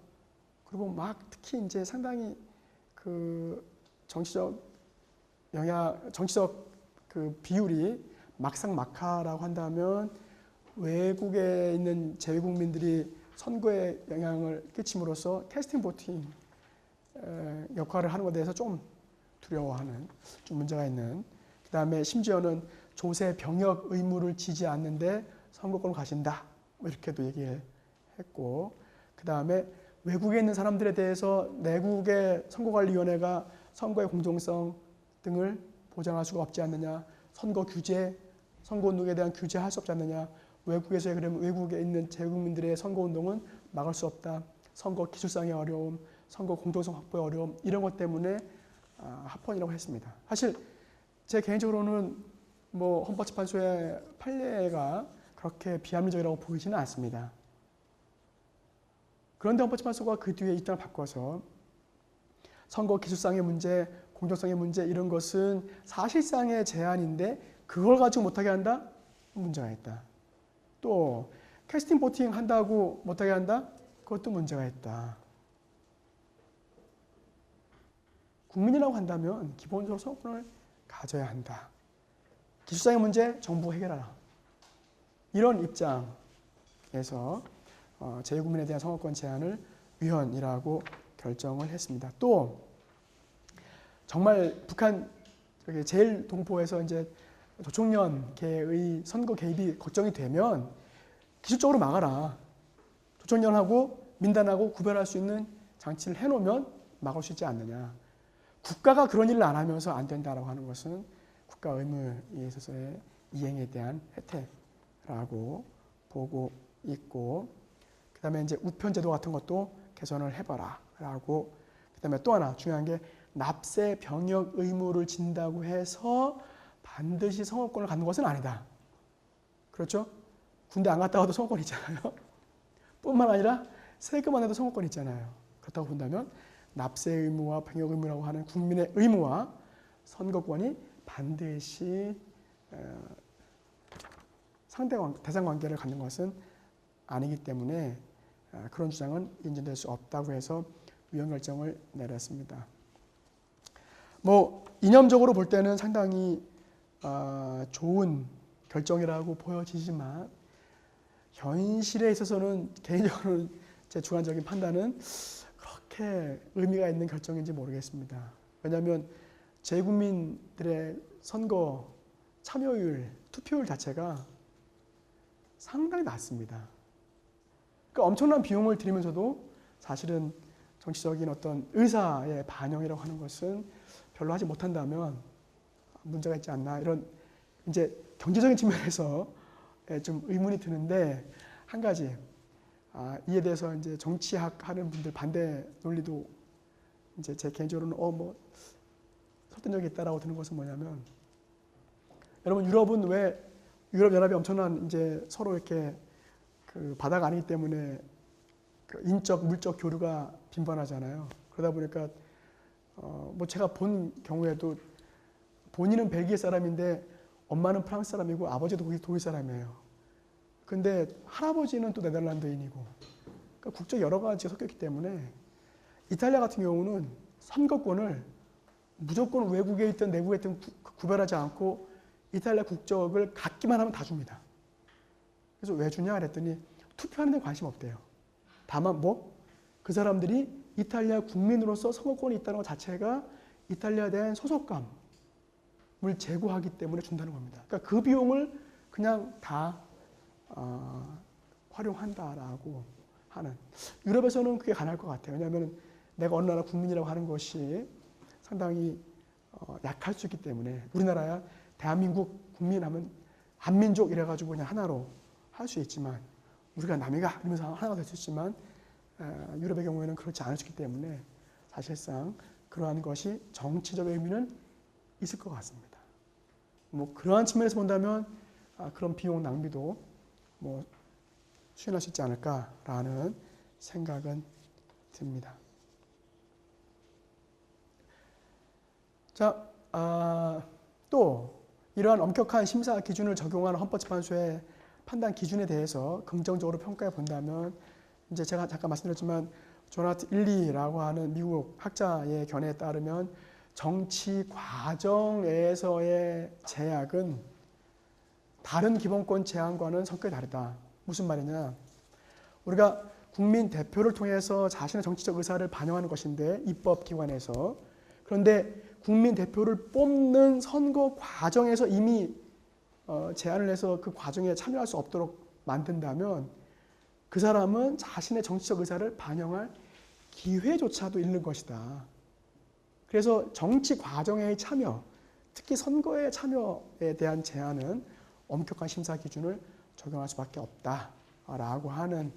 그리고 막 특히 이제 상당히 그 정치적 그 비율이 막상막하라고 한다면 외국에 있는 재외국민들이 선거에 영향을 끼침으로써 캐스팅 보팅 역할을 하는 것에 대해서 좀 두려워하는 좀 문제가 있는. 그 다음에 심지어는 조세 병역 의무를 지지 않는데 선거권을 가진다 이렇게도 얘기를 했고, 그 다음에 외국에 있는 사람들에 대해서 내국의 선거관리위원회가 선거의 공정성 등을 보장할 수가 없지 않느냐, 선거 규제, 선거운동에 대한 규제할 수 없지 않느냐, 외국에서 그러면 외국에 있는 재외국민들의 선거운동은 막을 수 없다, 선거 기술상의 어려움, 선거 공정성 확보의 어려움 이런 것 때문에 합헌이라고 했습니다. 사실 제 개인적으로는 뭐 헌법재판소의 판례가 그렇게 비합리적이라고 보이지는 않습니다. 그런데 헌법재판소가 그 뒤에 입장을 바꿔서 선거 기술상의 문제, 공정성의 문제 이런 것은 사실상의 제한인데 그걸 가지고 못하게 한다? 문제가 있다. 또 캐스팅 보팅 한다고 못하게 한다? 그것도 문제가 있다. 국민이라고 한다면 기본적으로 선거권을 가져야 한다. 기술상의 문제 정부가 해결하라. 이런 입장에서 재외국민에 대한 선거권 제한을 위헌이라고 결정을 했습니다. 또 정말 북한 제일 동포에서 이제 조총련계의 선거 개입이 걱정이 되면 기술적으로 막아라. 조총련하고 민단하고 구별할 수 있는 장치를 해놓으면 막을 수 있지 않느냐. 국가가 그런 일을 안 하면서 안 된다라고 하는 것은 국가 의무에 있어서의 이행에 대한 혜택이라고 보고 있고, 그 다음에 이제 우편제도 같은 것도 개선을 해봐라라고. 그 다음에 또 하나 중요한 게 납세 병역 의무를 진다고 해서 반드시 선거권을 갖는 것은 아니다. 그렇죠? 군대 안 갔다 와도 선거권 있잖아요. 뿐만 아니라 세금만 내도 선거권 있잖아요. 그렇다고 본다면 납세 의무와 병역 의무라고 하는 국민의 의무와 선거권이 반드시 대상 관계를 갖는 것은 아니기 때문에 그런 주장은 인정될 수 없다고 해서 위헌 결정을 내렸습니다. 뭐 이념적으로 볼 때는 상당히 좋은 결정이라고 보여지지만 현실에 있어서는 개인적으로는 제 주관적인 판단은 그렇게 의미가 있는 결정인지 모르겠습니다. 왜냐하면 재국민들의 선거 참여율, 투표율 자체가 상당히 낮습니다. 그러니까 엄청난 비용을 들이면서도 사실은 정치적인 어떤 의사의 반영이라고 하는 것은 별로 하지 못한다면 문제가 있지 않나, 이런 이제 경제적인 측면에서 좀 의문이 드는데, 한 가지 이에 대해서 이제 정치학 하는 분들 반대 논리도 이제 제 개인적으로는 뭐 설득력이 있다라고 드는 것은 뭐냐면, 여러분 유럽은 왜 유럽 연합이 엄청난 이제 서로 이렇게 그 바다가 아니기 때문에 그 인적 물적 교류가 빈번하잖아요. 그러다 보니까 뭐 제가 본 경우에도 본인은 벨기에 사람인데 엄마는 프랑스 사람이고 아버지도 독일 사람이에요. 근데 할아버지는 또 네덜란드인이고, 그러니까 국적 여러 가지가 섞였기 때문에 이탈리아 같은 경우는 선거권을 무조건 외국에 있든 내국에 있든 구별하지 않고 이탈리아 국적을 갖기만 하면 다 줍니다. 그래서 왜 주냐 그랬더니 투표하는 데 관심 없대요. 다만 그 사람들이 이탈리아 국민으로서 선거권이 있다는 것 자체가 이탈리아에 대한 소속감을 제고하기 때문에 준다는 겁니다. 그러니까 그 비용을 그냥 다 활용한다라고 하는, 유럽에서는 그게 가능할 것 같아요. 왜냐하면 내가 어느 나라 국민이라고 하는 것이 상당히 약할 수 있기 때문에, 우리나라야 대한민국 국민하면 한민족 이래가지고 그냥 하나로 할 수 있지만, 우리가 남이가 이러면서 하나가 될 수 있지만 유럽의 경우에는 그렇지 않을 수 있기 때문에 사실상 그러한 것이 정치적 의미는 있을 것 같습니다. 뭐 그러한 측면에서 본다면 그런 비용 낭비도 뭐 수행할 수 있지 않을까라는 생각은 듭니다. 자, 또 이러한 엄격한 심사 기준을 적용하는 헌법재판소의 판단 기준에 대해서 긍정적으로 평가해 본다면, 이제 제가 잠깐 말씀드렸지만 조나트 일리라고 하는 미국 학자의 견해에 따르면 정치 과정에서의 제약은 다른 기본권 제한과는 성격이 다르다. 무슨 말이냐? 우리가 국민 대표를 통해서 자신의 정치적 의사를 반영하는 것인데, 입법기관에서. 그런데 국민 대표를 뽑는 선거 과정에서 이미 제한을 해서 그 과정에 참여할 수 없도록 만든다면 그 사람은 자신의 정치적 의사를 반영할 기회조차도 잃는 것이다. 그래서 정치 과정의 참여, 특히 선거의 참여에 대한 제한은 엄격한 심사 기준을 적용할 수밖에 없다라고 하는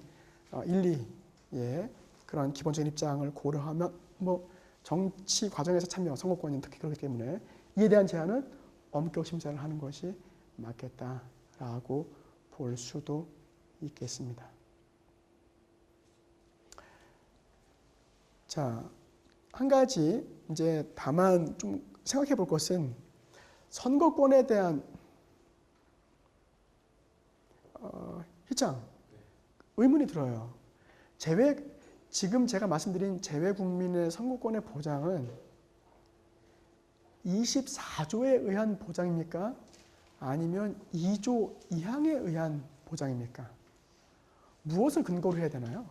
일리의 그런 기본적인 입장을 고려하면, 뭐 정치 과정에서 참여, 선거권은 특히 그렇기 때문에 이에 대한 제한은 엄격 심사를 하는 것이 맞겠다라고 볼 수도 있겠습니다. 자, 한 가지 이제 다만 좀 생각해 볼 것은 선거권에 대한 의문이 들어요. 지금 제가 말씀드린 재외국민의 선거권의 보장은 24조에 의한 보장입니까? 아니면 2조 이항에 의한 보장입니까? 무엇을 근거로 해야 되나요?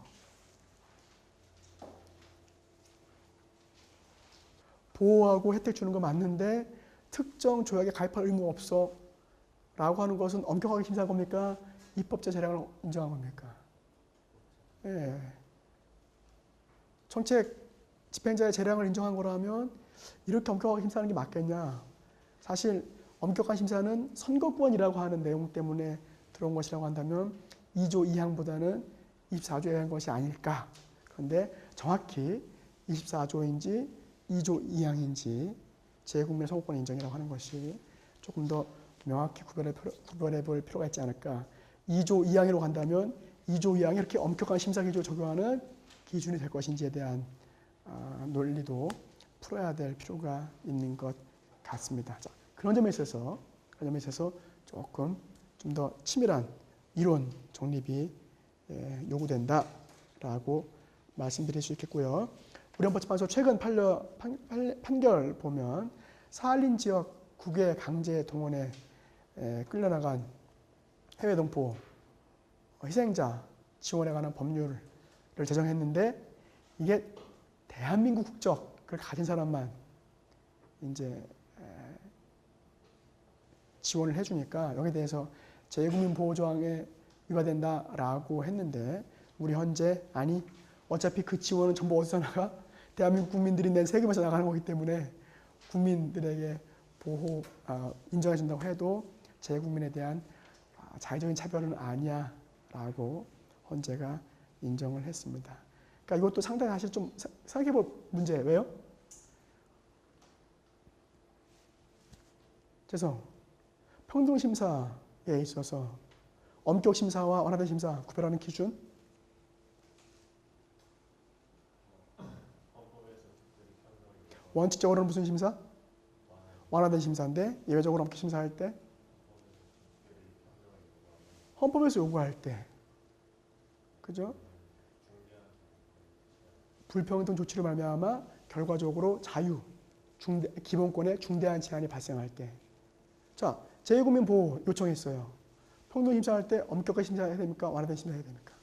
보호하고 혜택 주는 거 맞는데 특정 조약에 가입할 의무 없어 라고 하는 것은 엄격하게 심사한 겁니까? 입법자 재량을 인정한 겁니까? 예. 정책 집행자의 재량을 인정한 거라면 이렇게 엄격하게 심사하는 게 맞겠냐? 사실 엄격한 심사는 선거권이라고 하는 내용 때문에 들어온 것이라고 한다면 2조 2항보다는 24조에 의한 것이 아닐까. 그런데 정확히 24조인지 2조 2항인지 재외국민의 선거권 인정이라고 하는 것이 조금 더 명확히 구별해 볼 필요가 있지 않을까. 2조 2항으로 간다면 2조 2항이 이렇게 엄격한 심사 기준을 적용하는 기준이 될 것인지에 대한 논리도 풀어야 될 필요가 있는 것 같습니다. 자, 그런 점에 있어서 조금 좀 더 치밀한 이론 정립이 요구된다라고 말씀드릴 수 있겠고요. 우리 헌법재판소 최근 판결 보면 사할린 지역 국외 강제 동원에 끌려나간 해외 동포 희생자 지원에 관한 법률을 제정했는데 이게 대한민국 국적을 가진 사람만 이제 지원을 해주니까 여기에 대해서 재국민보호조항에 위반된다라고 했는데 우리 현재 아니 어차피 그 지원은 전부 어디서 나가? 대한민국 국민들이 낸 세금에서 나가는 거기 때문에 국민들에게 보호 인정해준다고 해도 재국민에 대한 자의적인 차별은 아니야라고 헌재가 인정을 했습니다. 그러니까 이것도 상당히 사실 좀 생각해볼 문제. 왜요? 평등심사에 있어서 엄격심사와 완화된 심사 구별하는 기준? 원칙적으로는 무슨 심사? 완화된 심사인데 예외적으로 엄격심사할 때? 헌법에서 요구할 때. 그죠? 불평등 조치를 말미암아 결과적으로 기본권의 중대한 제한이 발생할 때. 자, 제2국민 보호 요청했어요. 평등 심사할 때 엄격하게 심사해야 됩니까? 완화된 심사해야 됩니까?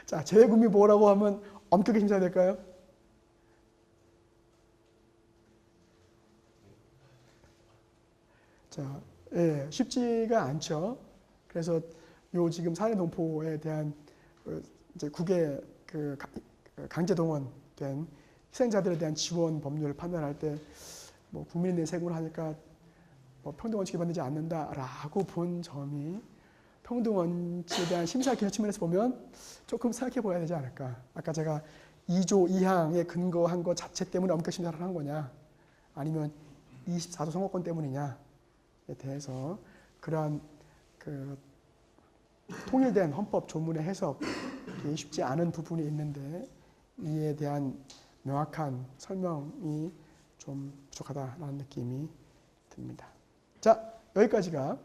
자, 제2국민 보호라고 하면 엄격하게 심사해야 될까요? 자, 쉽지가 않죠. 그래서 요 지금 사회 동포에 대한 이제 국외 강제 동원된 희생자들에 대한 지원 법률을 판단할 때 뭐 국민에 대한 세금을 하니까 뭐 평등 원칙이 위반되지 않는다라고 본 점이 평등 원칙에 대한 심사 기준 측면에서 보면 조금 생각해 보아야 되지 않을까. 아까 제가 2조 2항에 근거한 것 자체 때문에 엄격 심사를 한 거냐, 아니면 24조 선거권 때문이냐에 대해서 그러한 통일된 헌법 조문의 해석이 쉽지 않은 부분이 있는데 이에 대한 명확한 설명이 좀 부족하다라는 느낌이 듭니다. 자, 여기까지가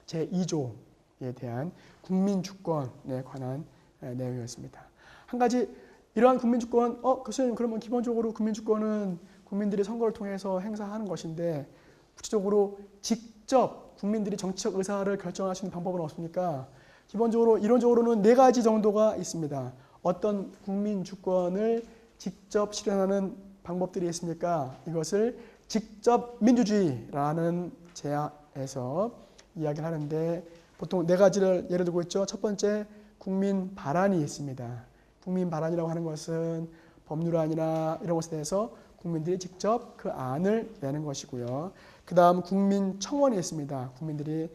제2조에 대한 국민주권에 관한 내용이었습니다. 한 가지 이러한 국민주권, 교수님 그러면 기본적으로 국민주권은 국민들이 선거를 통해서 행사하는 것인데 구체적으로 직접 국민들이 정치적 의사를 결정할 수 있는 방법은 없습니까? 기본적으로 이론적으로는 4가지 정도가 있습니다. 어떤 국민주권을 직접 실현하는 방법들이 있습니까? 이것을 직접 민주주의라는 제야에서 이야기를 하는데 보통 4가지를 예를 들고 있죠. 첫 번째, 국민 발안이 있습니다. 국민 발안이라고 하는 것은 법률안이나 이런 것에 대해서 국민들이 직접 그 안을 내는 것이고요. 그 다음 국민 청원이 있습니다. 국민들이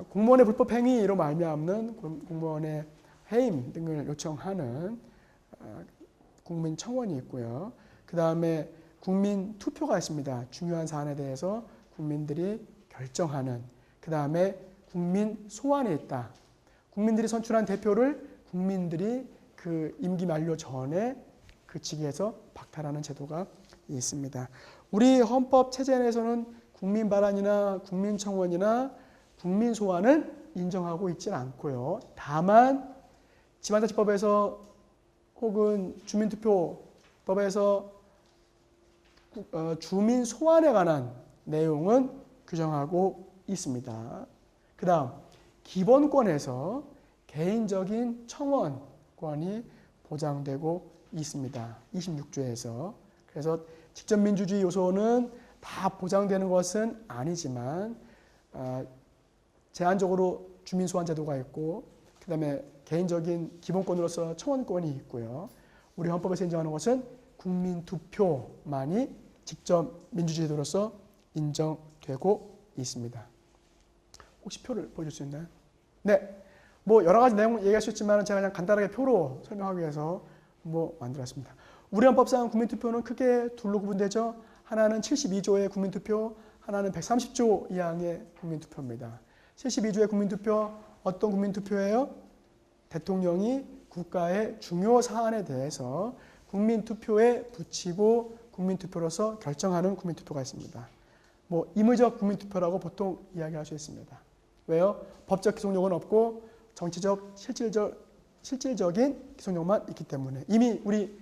공무원의 불법 행위로 말미암는 공무원의 해임 등을 요청하는 국민 청원이 있고요. 그 다음에 국민 투표가 있습니다. 중요한 사안에 대해서 국민들이 결정하는. 그 다음에 국민 소환이 있다. 국민들이 선출한 대표를 국민들이 그 임기 만료 전에 그 직위에서 박탈하는 제도가 있습니다. 우리 헌법 체제 내에서는 국민 발안이나 국민 청원이나 국민 소환을 인정하고 있지는 않고요. 다만 지방자치법에서 혹은 주민투표법에서 주민 소환에 관한 내용은 규정하고 있습니다. 그 다음 기본권에서 개인적인 청원권이 보장되고 있습니다. 26조에서. 그래서 직접 민주주의 요소는 다 보장되는 것은 아니지만 제한적으로 주민 소환 제도가 있고 그 다음에 개인적인 기본권으로서 청원권이 있고요. 우리 헌법에서 인정하는 것은 국민 투표만이 직접 민주주의 제도로서 인정되고 있습니다. 혹시 표를 보여줄 수 있나요? 네. 뭐 여러 가지 내용 얘기할 수 있지만 제가 그냥 간단하게 표로 설명하기 위해서 만들었습니다. 우리 헌법상 국민투표는 크게 둘로 구분되죠. 하나는 72조의 국민투표, 하나는 130조 이항의 국민투표입니다. 72조의 국민투표 어떤 국민투표예요? 대통령이 국가의 중요 사안에 대해서 국민투표에 붙이고 국민투표로서 결정하는 국민투표가 있습니다. 뭐 임의적 국민투표라고 보통 이야기할 수 있습니다. 왜요? 법적 기속력은 없고 정치적 실질적인 기속력만 있기 때문에 이미 우리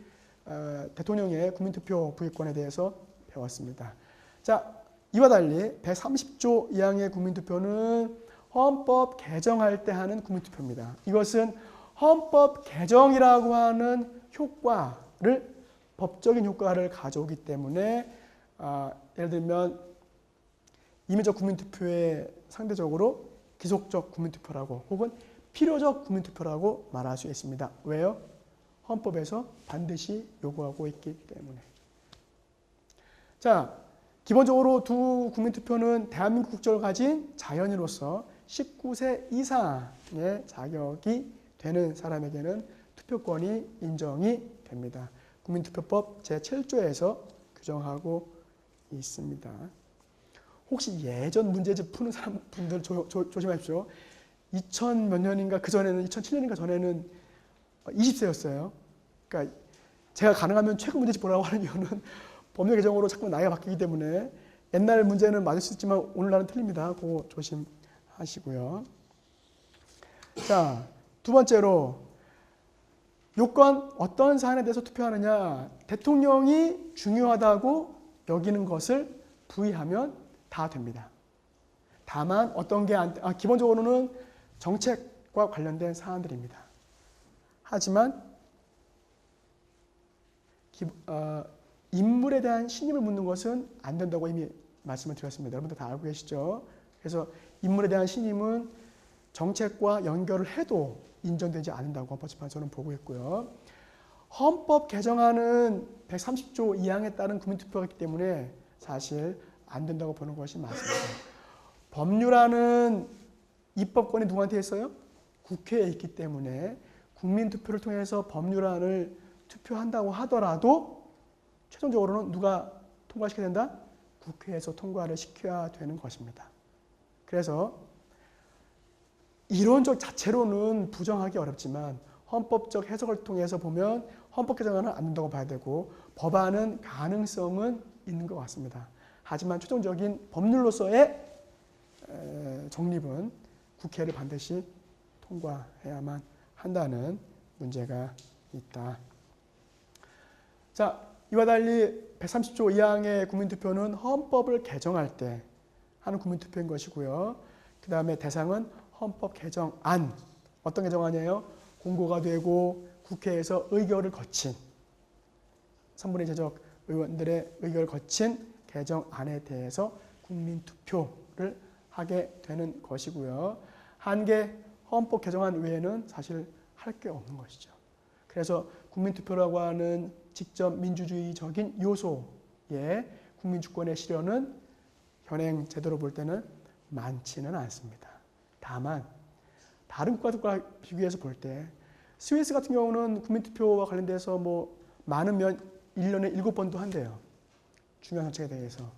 대통령의 국민투표 부의권에 대해서 배웠습니다. 자, 이와 달리 130조 이항의 국민투표는 헌법 개정할 때 하는 국민투표입니다. 이것은 헌법 개정이라고 하는 효과를 법적인 효과를 가져오기 때문에 예를 들면 임의적 국민투표에 상대적으로 기속적 국민투표라고 혹은 필요적 국민투표라고 말할 수 있습니다. 왜요? 헌법에서 반드시 요구하고 있기 때문에. 자, 기본적으로 두 국민투표는 대한민국 국적을 가진 자연인으로서 19세 이상의 자격이 되는 사람에게는 투표권이 인정이 됩니다. 국민투표법 제7조에서 규정하고 있습니다. 혹시 예전 문제집 푸는 사람분들 조심하십시오. 2000 몇 년인가 그전에는 2007년인가 전에는 20세였어요. 그러니까 제가 가능하면 최근 문제집 보라고 하는 이유는 법률 개정으로 자꾸 나이가 바뀌기 때문에 옛날 문제는 맞을 수 있지만 오늘날은 틀립니다. 그거 조심하시고요. 자, 두 번째로 요건 어떤 사안에 대해서 투표하느냐. 대통령이 중요하다고 여기는 것을 부의하면 다 됩니다. 다만 어떤 게 기본적으로는 정책과 관련된 사안들입니다. 하지만 인물에 대한 신임을 묻는 것은 안 된다고 이미 말씀을 드렸습니다. 여러분들 다 알고 계시죠? 그래서 인물에 대한 신임은 정책과 연결을 해도 인정되지 않는다고 헌법재판소는 보고 있고요. 헌법 개정안은 130조 2항에 따른 국민투표가 있기 때문에 사실 안 된다고 보는 것이 맞습니다. 법률안은 입법권이 누구한테 있어요? 국회에 있기 때문에 국민투표를 통해서 법률안을 투표한다고 하더라도 최종적으로는 누가 통과시켜야 된다? 국회에서 통과를 시켜야 되는 것입니다. 그래서 이론적 자체로는 부정하기 어렵지만 헌법적 해석을 통해서 보면 헌법 개정안은 안 된다고 봐야 되고 법안은 가능성은 있는 것 같습니다. 하지만 최종적인 법률로서의 정립은 국회를 반드시 통과해야만 한다는 문제가 있다. 자, 이와 달리 130조 2항의 국민투표는 헌법을 개정할 때 하는 국민투표인 것이고요. 그 다음에 대상은 헌법 개정안. 어떤 개정안이에요? 공고가 되고 국회에서 의결을 거친 3분의 2 제적 의원들의 의결을 거친 개정안에 대해서 국민투표를 하게 되는 것이고요. 한개 헌법 개정안 외에는 사실 할 게 없는 것이죠. 그래서 국민투표라고 하는 직접 민주주의적인 요소의 국민주권의 실현은 현행 제도로 볼 때는 많지는 않습니다. 다만 다른 국가들과 비교해서 볼 때 스위스 같은 경우는 국민투표와 관련돼서 뭐 많으면 1년에 7번도 한대요. 중요한 정책에 대해서.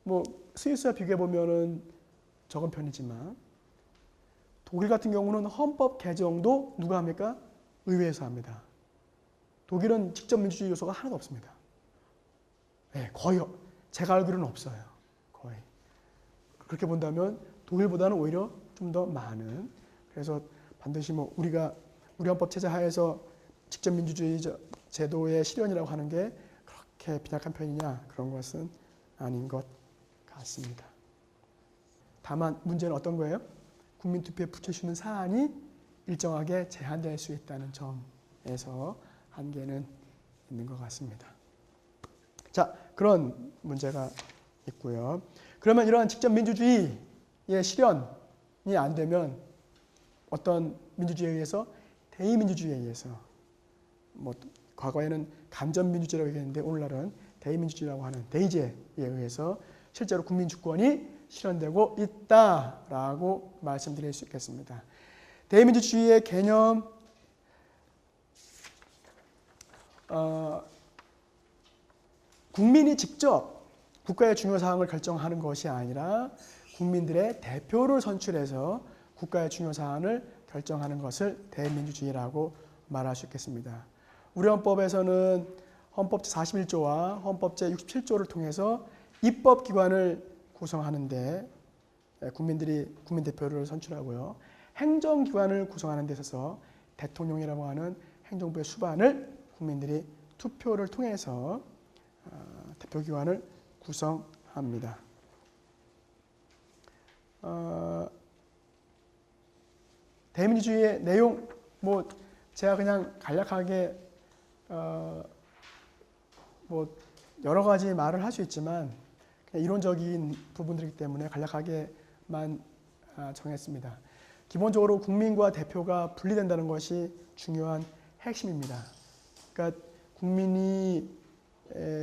뭐 스위스와 비교해 보면은 적은 편이지만 독일 같은 경우는 헌법 개정도 누가 합니까? 의회에서 합니다. 독일은 직접 민주주의 요소가 하나도 없습니다. 네, 거의 제가 알기로는 없어요. 거의. 그렇게 본다면 독일보다는 오히려 좀 더 많은. 그래서 반드시 뭐 우리 헌법 체제 하에서 직접 민주주의 제도의 실현이라고 하는 게 그렇게 빈약한 편이냐 그런 것은 아닌 것 같습니다. 다만 문제는 어떤 거예요? 국민투표에 붙여주는 사안이 일정하게 제한될 수 있다는 점에서 한계는 있는 것 같습니다. 자, 그런 문제가 있고요. 그러면 이러한 직접 민주주의의 실현이 안 되면 어떤 민주주의에 의해서 대의민주주의에 의해서 뭐 과거에는 간접민주주의라고 얘기했는데 오늘날은 대의민주주의라고 하는 대의제에 의해서 실제로 국민주권이 실현되고 있다라고 말씀드릴 수 있겠습니다. 대의민주주의의 개념 국민이 직접 국가의 중요 사항을 결정하는 것이 아니라 국민들의 대표를 선출해서 국가의 중요 사안을 결정하는 것을 대민주주의라고 말할 수 있겠습니다. 우리 헌법에서는 헌법 제41조와 헌법 제67조를 통해서 입법기관을 구성하는데 국민 대표를 선출하고요. 행정기관을 구성하는 데 있어서 대통령이라고 하는 행정부의 수반을 국민들이 투표를 통해서 대표기관을 구성합니다. 대민주주의의 내용, 제가 그냥 간략하게 여러 가지 말을 할 수 있지만 이론적인 부분들이기 때문에 간략하게만 정했습니다. 기본적으로 국민과 대표가 분리된다는 것이 중요한 핵심입니다. 그러니까 국민이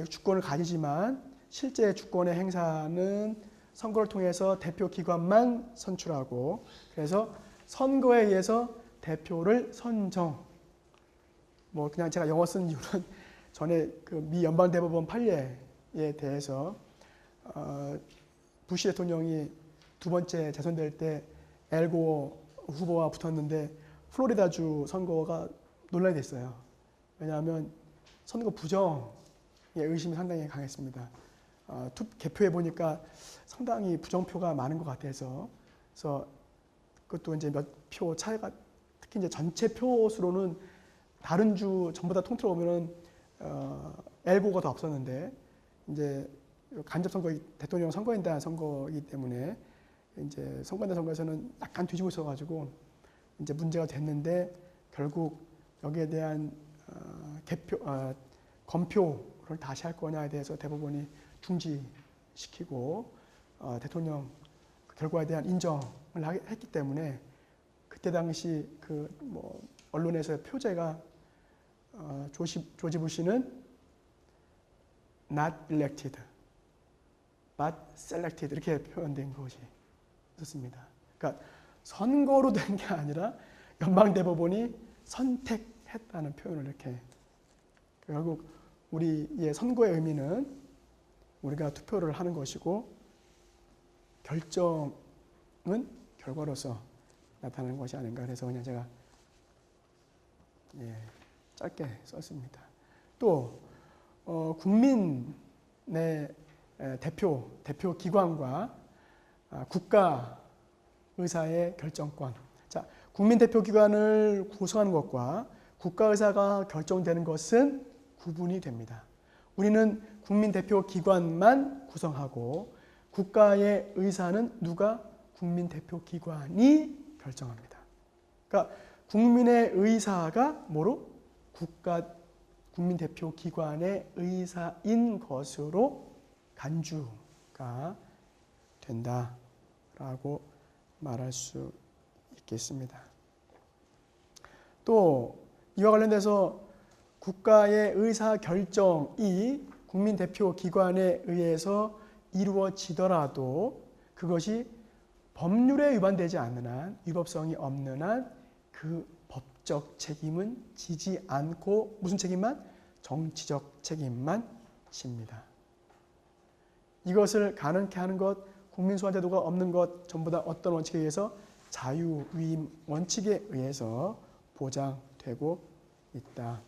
주권을 가지지만 실제 주권의 행사는 선거를 통해서 대표 기관만 선출하고, 그래서 선거에 의해서 대표를 선정. 그냥 제가 영어 쓴 이유는 전에 그 미 연방대법원 판례에 대해서 부시 대통령이 두 번째 재선될 때 엘고 후보와 붙었는데 플로리다주 선거가 논란이 됐어요. 왜냐하면 선거 부정의 의심이 상당히 강했습니다. 개표해 보니까 상당히 부정표가 많은 것 같아서, 그래서 그것도 이제 몇 표 차이가, 특히 이제 전체 표수로는 다른 주 전부 다 통틀어 보면은 엘고가 더 앞섰는데, 이제 간접 선거, 대통령 선거인단 선거이기 때문에 이제 선거인단 선거에서는 약간 뒤지고 있어가지고 이제 문제가 됐는데, 결국 여기에 대한 검표를 다시 할 거냐에 대해서 대법원이 중지시키고 대통령 결과에 대한 인정을 했기 때문에, 그때 당시 언론에서의 표제가 조지 부시는 not elected, but selected 이렇게 표현된 것이 있었습니다. 그러니까 선거로 된 게 아니라 연방대법원이 선택했다는 표현을 이렇게, 결국 우리의 선거의 의미는 우리가 투표를 하는 것이고 결정은 결과로서 나타나는 것이 아닌가, 그래서 그냥 제가 짧게 썼습니다. 또 국민의 대표 기관과 국가 의사의 결정권. 자, 국민 대표 기관을 구성하는 것과 국가 의사가 결정되는 것은 구분이 됩니다. 우리는 국민 대표 기관만 구성하고 국가의 의사는 누가? 국민 대표 기관이 결정합니다. 그러니까 국민의 의사가 뭐로? 국민 대표 기관의 의사인 것으로 간주가 된다라고 말할 수 있겠습니다. 또 이와 관련돼서 국가의 의사 결정이 국민 대표 기관에 의해서 이루어지더라도 그것이 법률에 위반되지 않는 한, 위법성이 없는 한 그 법적 책임은 지지 않고 무슨 책임만? 정치적 책임만 집니다. 이것을 가능케 하는 것, 국민소환 제도가 없는 것 전부 다 어떤 원칙에 의해서? 자유위임 원칙에 의해서 보장되고 있다.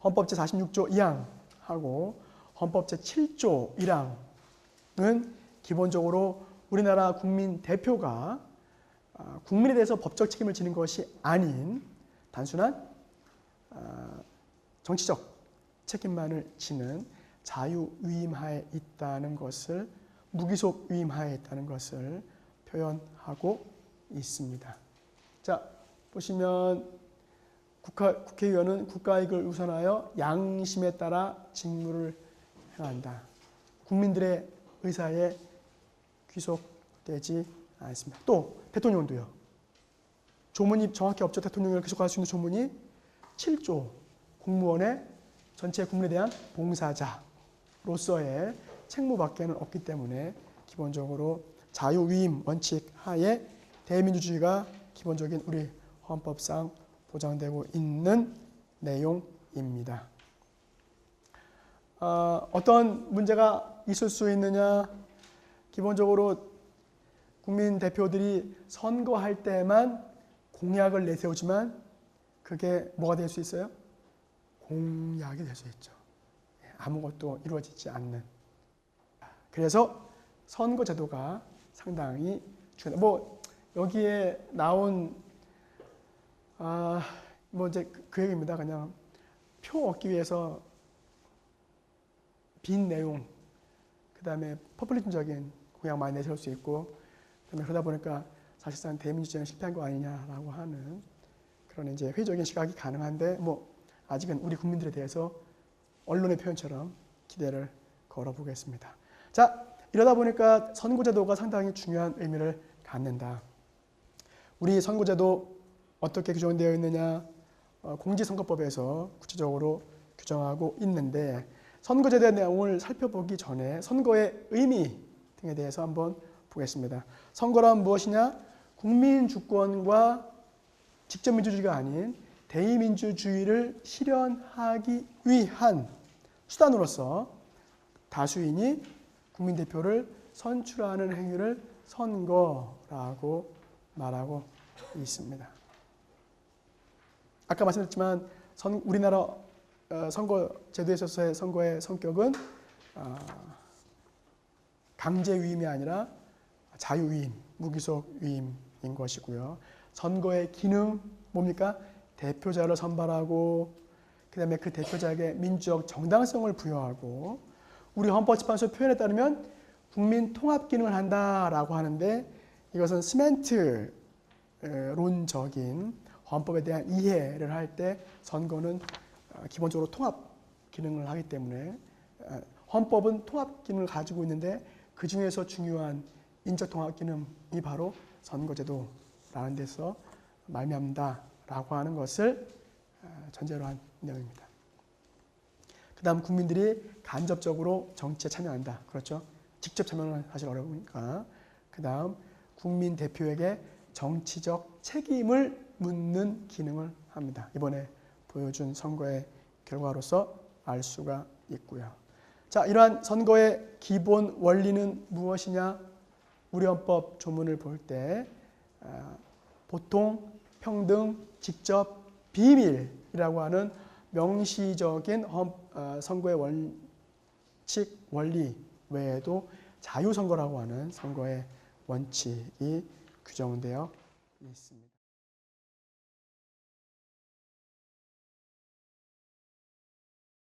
헌법 제46조 2항하고 헌법 제7조 1항은 기본적으로 우리나라 국민 대표가 국민에 대해서 법적 책임을 지는 것이 아닌 단순한 정치적 책임만을 지는 자유위임하에 있다는 것을, 무기속 위임하에 있다는 것을 표현하고 있습니다. 자, 보시면 국회의원은 국가이익을 우선하여 양심에 따라 직무를 행한다. 국민들의 의사에 귀속되지 않습니다. 또 대통령도요. 조문이 정확히 없죠. 대통령을 귀속할 수 있는 조문이 7조 공무원의 전체 국민에 대한 봉사자로서의 책무밖에는 없기 때문에 기본적으로 자유위임 원칙 하에 대민주주의가 기본적인 우리 헌법상 보장되고 있는 내용입니다. 어떤 문제가 있을 수 있느냐? 기본적으로 국민 대표들이 선거할 때만 공약을 내세우지만 그게 뭐가 될 수 있어요? 공약이 될 수 있죠. 아무것도 이루어지지 않는. 그래서 선거제도가 상당히 중요하다. 뭐 여기에 나온 뭐 이제 그 얘기입니다. 그냥 표 얻기 위해서 빈 내용, 그 다음에 포퓰리즘적인 공약 많이 내세울 수 있고, 그다음에 그러다 보니까 사실상 대민주주의는 실패한 거 아니냐라고 하는 그런 이제 회의적인 시각이 가능한데, 뭐 아직은 우리 국민들에 대해서 언론의 표현처럼 기대를 걸어보겠습니다. 자, 이러다 보니까 선거제도가 상당히 중요한 의미를 갖는다. 우리 선거제도 어떻게 규정되어 있느냐? 공직선거법에서 구체적으로 규정하고 있는데, 선거제도의 내용을 살펴보기 전에 선거의 의미 등에 대해서 한번 보겠습니다. 선거란 무엇이냐? 국민 주권과 직접 민주주의가 아닌 대의민주주의를 실현하기 위한 수단으로서 다수인이 국민대표를 선출하는 행위를 선거라고 말하고 있습니다. 아까 말씀드렸지만 우리나라 선거제도에 있어서의 선거의 성격은 강제 위임이 아니라 자유 위임, 무기속 위임인 것이고요. 선거의 기능 뭡니까? 대표자를 선발하고 그 다음에 그 대표자에게 민주적 정당성을 부여하고, 우리 헌법재판소 표현에 따르면 국민 통합 기능을 한다라고 하는데, 이것은 스멘트론적인 헌법에 대한 이해를 할 때 선거는 기본적으로 통합 기능을 하기 때문에, 헌법은 통합 기능을 가지고 있는데 그 중에서 중요한 인적 통합 기능이 바로 선거제도라는 데서 말미암다라고 하는 것을 전제로 한 내용입니다. 그 다음 국민들이 간접적으로 정치에 참여한다. 그렇죠? 직접 참여는 사실 어려우니까. 그 다음 국민 대표에게 정치적 책임을 묻는 기능을 합니다. 이번에 보여준 선거의 결과로서 알 수가 있고요. 자, 이러한 선거의 기본 원리는 무엇이냐? 우리 헌법 조문을 볼 때 보통, 평등, 직접, 비밀이라고 하는 명시적인 선거의 원칙, 원리 외에도 자유선거라고 하는 선거의 원칙이 규정되어 있습니다.